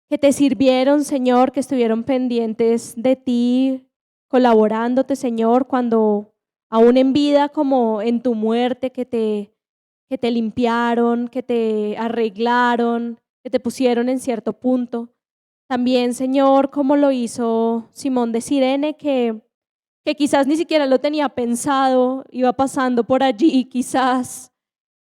te sirvieron, Señor, que estuvieron pendientes de ti, colaborándote, Señor, cuando aún en vida como en tu muerte, que te limpiaron, que te arreglaron, que te pusieron en cierto punto. También, Señor, como lo hizo Simón de Cirene, que quizás ni siquiera lo tenía pensado, iba pasando por allí quizás,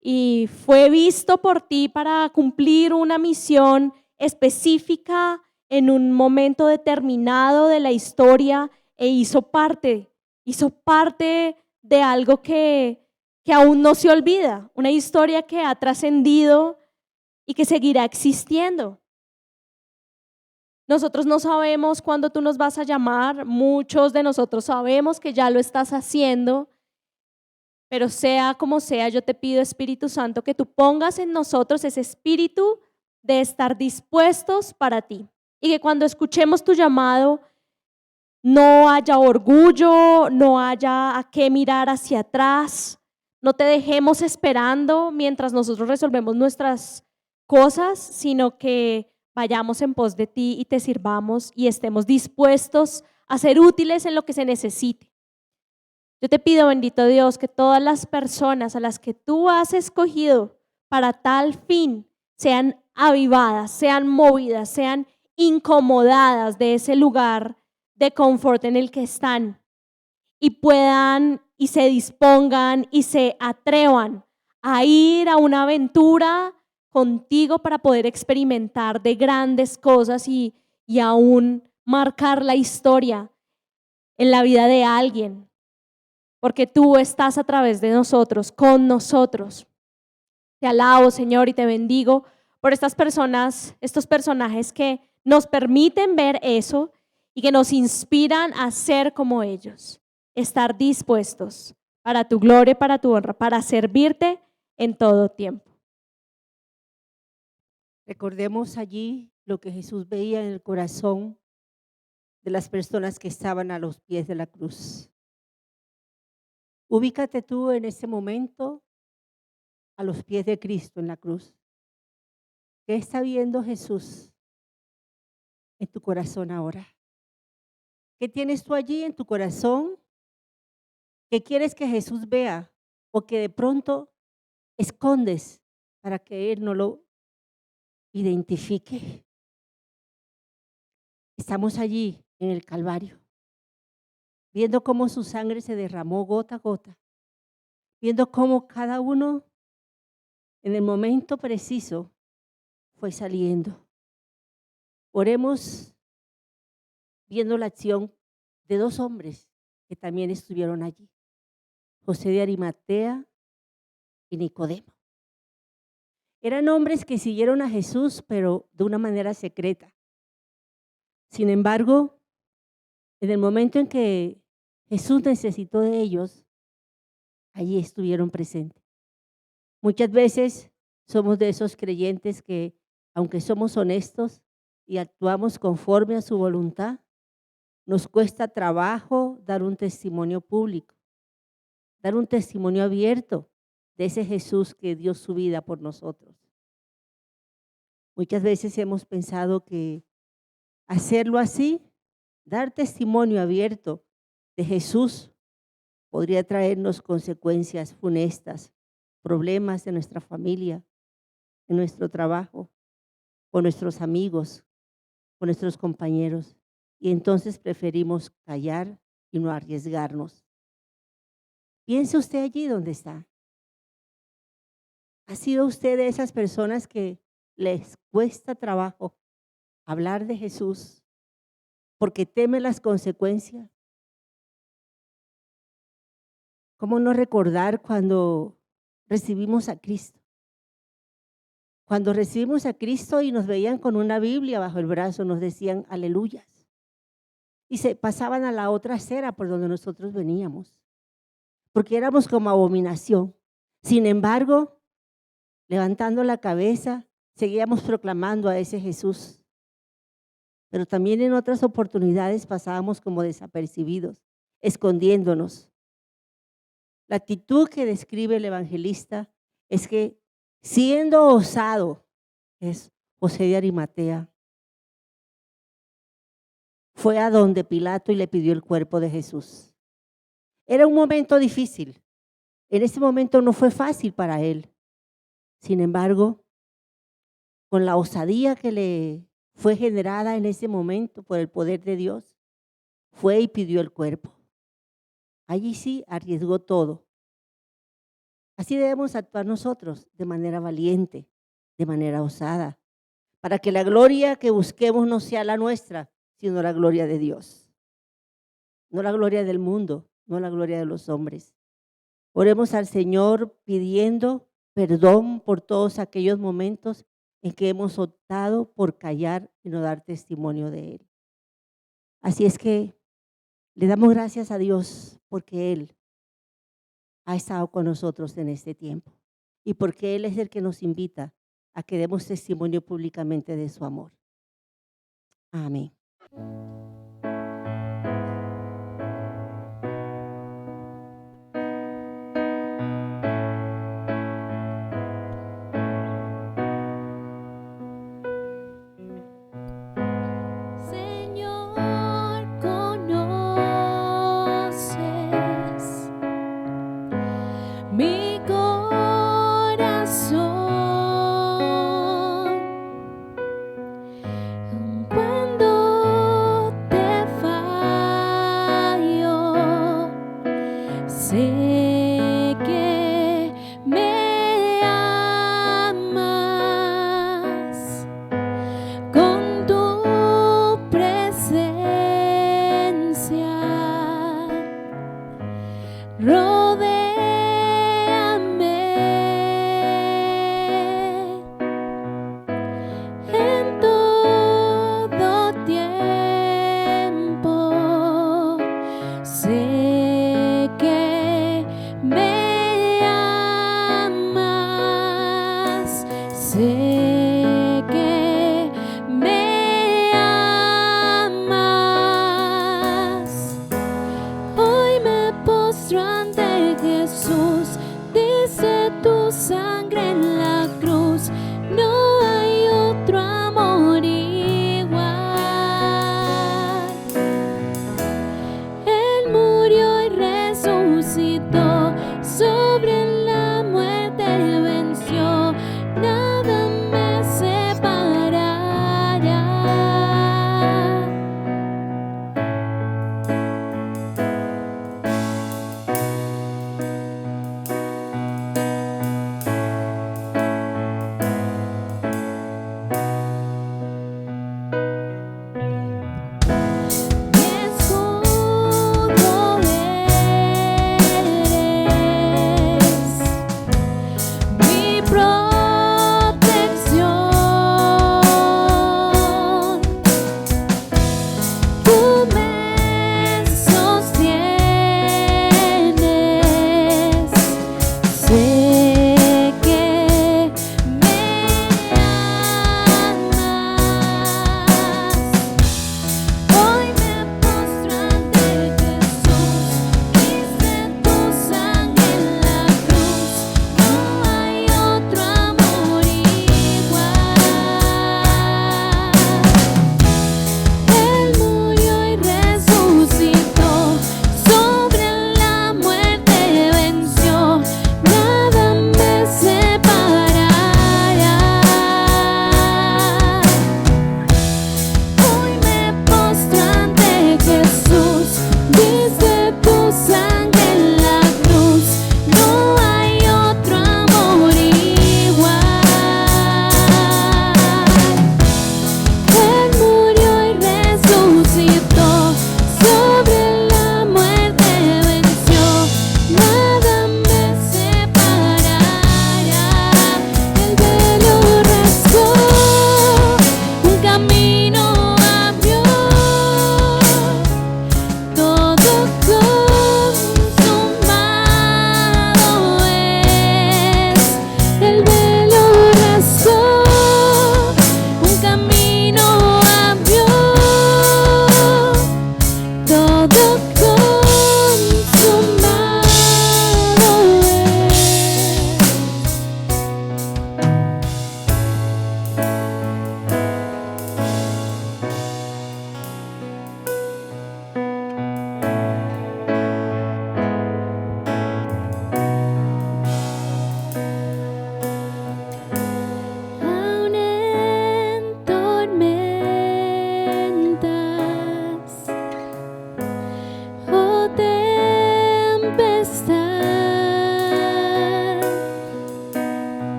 y fue visto por ti para cumplir una misión específica en un momento determinado de la historia e hizo parte de algo que aún no se olvida, una historia que ha trascendido y que seguirá existiendo. Nosotros no sabemos cuándo tú nos vas a llamar, muchos de nosotros sabemos que ya lo estás haciendo, pero sea como sea, yo te pido, Espíritu Santo, que tú pongas en nosotros ese espíritu de estar dispuestos para ti y que cuando escuchemos tu llamado no haya orgullo, no haya a qué mirar hacia atrás, no te dejemos esperando mientras nosotros resolvemos nuestras cosas, sino que vayamos en pos de ti y te sirvamos y estemos dispuestos a ser útiles en lo que se necesite. Yo te pido, bendito Dios, que todas las personas a las que tú has escogido para tal fin sean avivadas, sean movidas, sean incomodadas de ese lugar de confort en el que están y puedan y se dispongan y se atrevan a ir a una aventura contigo para poder experimentar de grandes cosas y aún marcar la historia en la vida de alguien, porque tú estás a través de nosotros, con nosotros. Te alabo, Señor, y te bendigo por estas personas, estos personajes que nos permiten ver eso y que nos inspiran a ser como ellos, estar dispuestos para tu gloria, para tu honra, para servirte en todo tiempo. Recordemos allí lo que Jesús veía en el corazón de las personas que estaban a los pies de la cruz. Ubícate tú en este momento a los pies de Cristo en la cruz. ¿Qué está viendo Jesús en tu corazón ahora? ¿Qué tienes tú allí en tu corazón que quieres que Jesús vea o que de pronto escondes para que Él no lo identifique? Estamos allí en el Calvario, viendo cómo su sangre se derramó gota a gota, viendo cómo cada uno en el momento preciso fue saliendo. Oremos viendo la acción de 2 hombres que también estuvieron allí, José de Arimatea y Nicodemo. Eran hombres que siguieron a Jesús, pero de una manera secreta. Sin embargo, en el momento en que Jesús necesitó de ellos, allí estuvieron presentes. Muchas veces somos de esos creyentes que, aunque somos honestos y actuamos conforme a su voluntad, nos cuesta trabajo dar un testimonio público, dar un testimonio abierto de ese Jesús que dio su vida por nosotros. Muchas veces hemos pensado que hacerlo así, dar testimonio abierto de Jesús, podría traernos consecuencias funestas, problemas en nuestra familia, en nuestro trabajo, con nuestros amigos, con nuestros compañeros. Y entonces preferimos callar y no arriesgarnos. Piense usted allí donde está. ¿Ha sido usted de esas personas que les cuesta trabajo hablar de Jesús porque teme las consecuencias? ¿Cómo no recordar cuando recibimos a Cristo? Cuando recibimos a Cristo y nos veían con una Biblia bajo el brazo, nos decían aleluyas. Y se pasaban a la otra acera por donde nosotros veníamos, porque éramos como abominación. Sin embargo, levantando la cabeza, seguíamos proclamando a ese Jesús. Pero también en otras oportunidades pasábamos como desapercibidos, escondiéndonos. La actitud que describe el evangelista es que, siendo osado, es José de Arimatea, fue a donde Pilato y le pidió el cuerpo de Jesús. Era un momento difícil. En ese momento no fue fácil para él. Sin embargo, con la osadía que le fue generada en ese momento por el poder de Dios, fue y pidió el cuerpo. Allí sí arriesgó todo. Así debemos actuar nosotros, de manera valiente, de manera osada, para que la gloria que busquemos no sea la nuestra, sino la gloria de Dios. No la gloria del mundo, no la gloria de los hombres. Oremos al Señor pidiendo perdón por todos aquellos momentos en que hemos optado por callar y no dar testimonio de Él. Así es que le damos gracias a Dios porque Él ha estado con nosotros en este tiempo y porque Él es el que nos invita a que demos testimonio públicamente de su amor. Amén. Señor, conoces mi corazón. Cuando te fallo, sé que me amas con tu presencia. Rodéame en todo tiempo. Sé que me amas. Sé que me amas. Hoy me postro ante Jesús, dice tu sangre en la cruz, no hay otro amor igual. Él murió y resucitó, sobre la muerte venció, nada me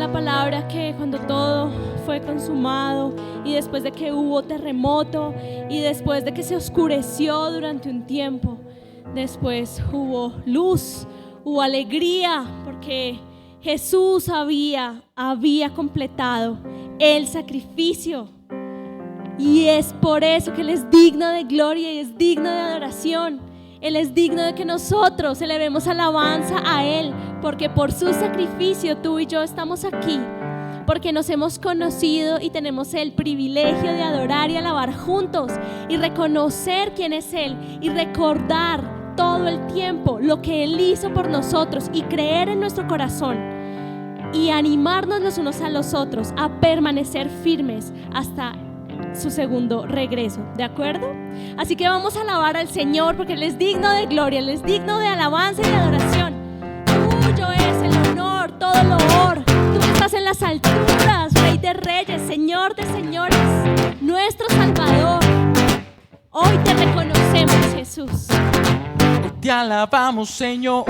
la palabra que cuando todo fue consumado y después de que hubo terremoto y después de que se oscureció durante un tiempo, después hubo luz, hubo alegría, porque Jesús había completado el sacrificio. Y es por eso que Él es digno de gloria y es digno de adoración. Él es digno de que nosotros elevemos alabanza a Él, porque por su sacrificio tú y yo estamos aquí, porque nos hemos conocido y tenemos el privilegio de adorar y alabar juntos y reconocer quién es Él y recordar todo el tiempo lo que Él hizo por nosotros y creer en nuestro corazón y animarnos los unos a los otros a permanecer firmes hasta su segundo regreso, ¿de acuerdo? Así que vamos a alabar al Señor porque Él es digno de gloria, Él es digno de alabanza y de adoración. Tuyo es el honor, todo el honor. Tú estás en las alturas, Rey de reyes, Señor de señores, nuestro Salvador. Hoy te reconocemos, Jesús. Hoy te alabamos, Señor,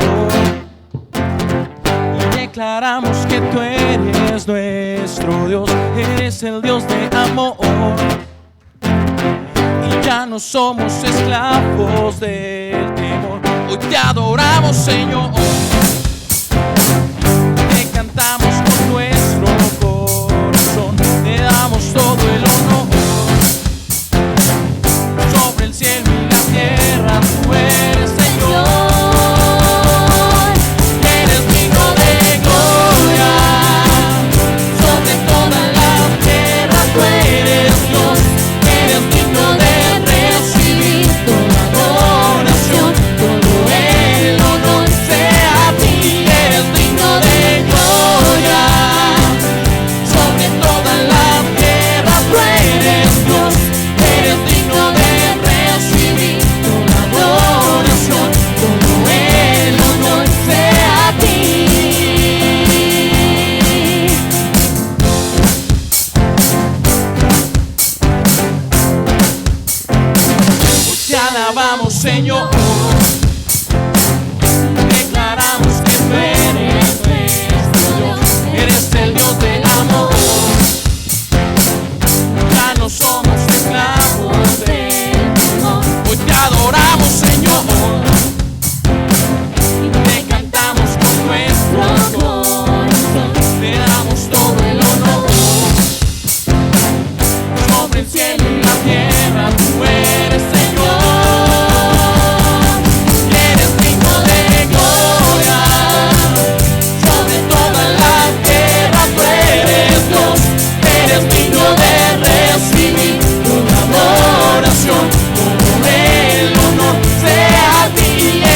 y declaramos que tú eres nuestro Dios, eres el Dios de amor. Y ya no somos esclavos del temor. Hoy te adoramos, Señor, te cantamos con nuestro corazón, te damos todo el honor. Sobre el cielo y la tierra tú eres Señor. Eres digno de gloria. Sobre toda la tierra tú eres Dios. Eres digno de recibir toda adoración. Todo el honor sea a ti. Eres digno de gloria. Sobre toda la tierra tú eres Dios. Eres digno de recibir toda adoración, todo el honor sea a ti. Hoy te alabamos, Señor, declaramos que tú eres nuestro Dios, eres el Dios del amor. Ya no somos esclavos del temor. Hoy te adoramos, Señor, y te cantamos con nuestro corazón, te damos todo el honor. Sobre el cielo y la tierra tú eres Señor. Eres digno de gloria. Sobre toda la tierra tú eres Dios. Eres digno de recibir toda adoración, todo el honor sea a ti.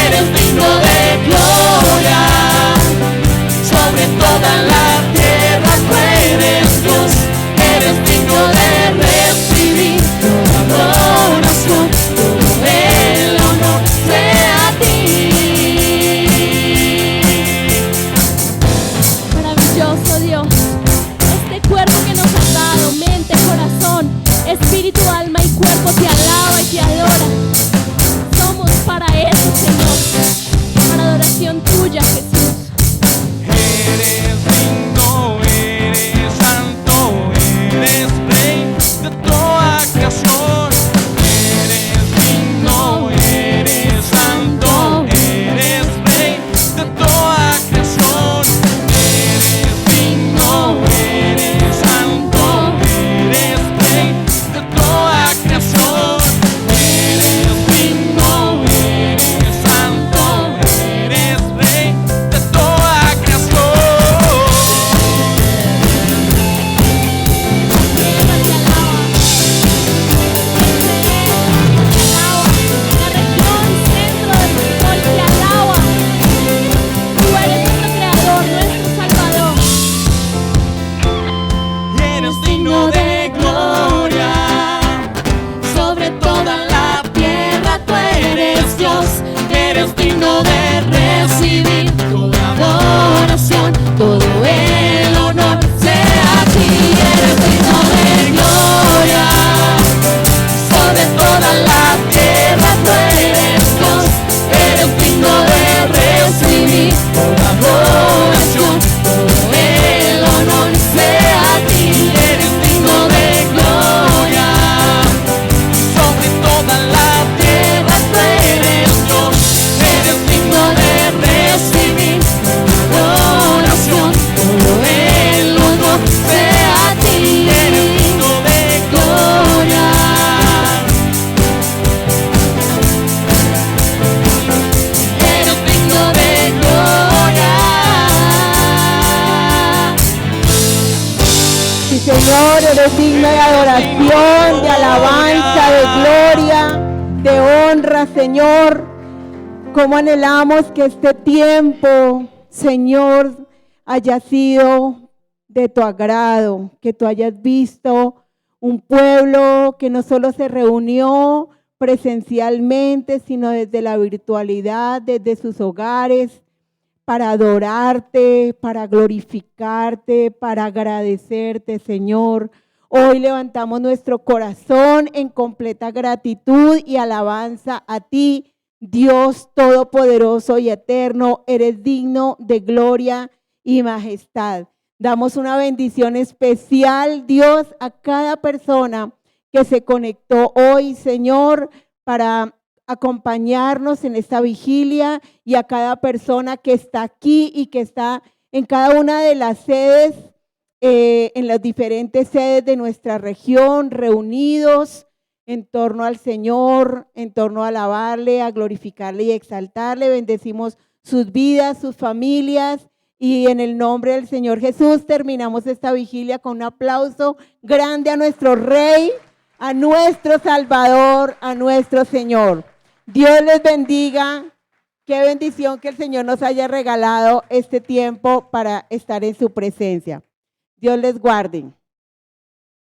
Eres digno de gloria. Sobre toda la tierra tú eres Dios. Eres digno de recibir toda adoración, todo el honor sea a ti. Maravilloso Dios, este cuerpo que nos has dado, mente, corazón, espíritu, alma y cuerpo te alaba y te adora. Somos para eso, Señor, para adoración tuya, Jesús. Eres digno, eres santo, eres rey de toda creación. Eres digno, eres santo, eres rey de toda creación. Eres digno, eres santo, eres rey de toda creación. Eres Señor, eres digno de adoración, de alabanza, de gloria, de honra, Señor. Cómo anhelamos que este tiempo, Señor, haya sido de tu agrado, que tú hayas visto un pueblo que no solo se reunió presencialmente, sino desde la virtualidad, desde sus hogares, para adorarte, para glorificarte, para agradecerte, Señor. Hoy levantamos nuestro corazón en completa gratitud y alabanza a ti, Dios todopoderoso y eterno. Eres digno de gloria y majestad. Damos una bendición especial, Dios, a cada persona que se conectó hoy, Señor, para acompañarnos en esta vigilia, y a cada persona que está aquí y que está en cada una de las sedes, en las diferentes sedes de nuestra región, reunidos en torno al Señor, en torno a alabarle, a glorificarle y exaltarle. Bendecimos sus vidas, sus familias, y en el nombre del Señor Jesús terminamos esta vigilia con un aplauso grande a nuestro Rey, a nuestro Salvador, a nuestro Señor. Dios les bendiga. Qué bendición que el Señor nos haya regalado este tiempo para estar en su presencia. Dios les guarde.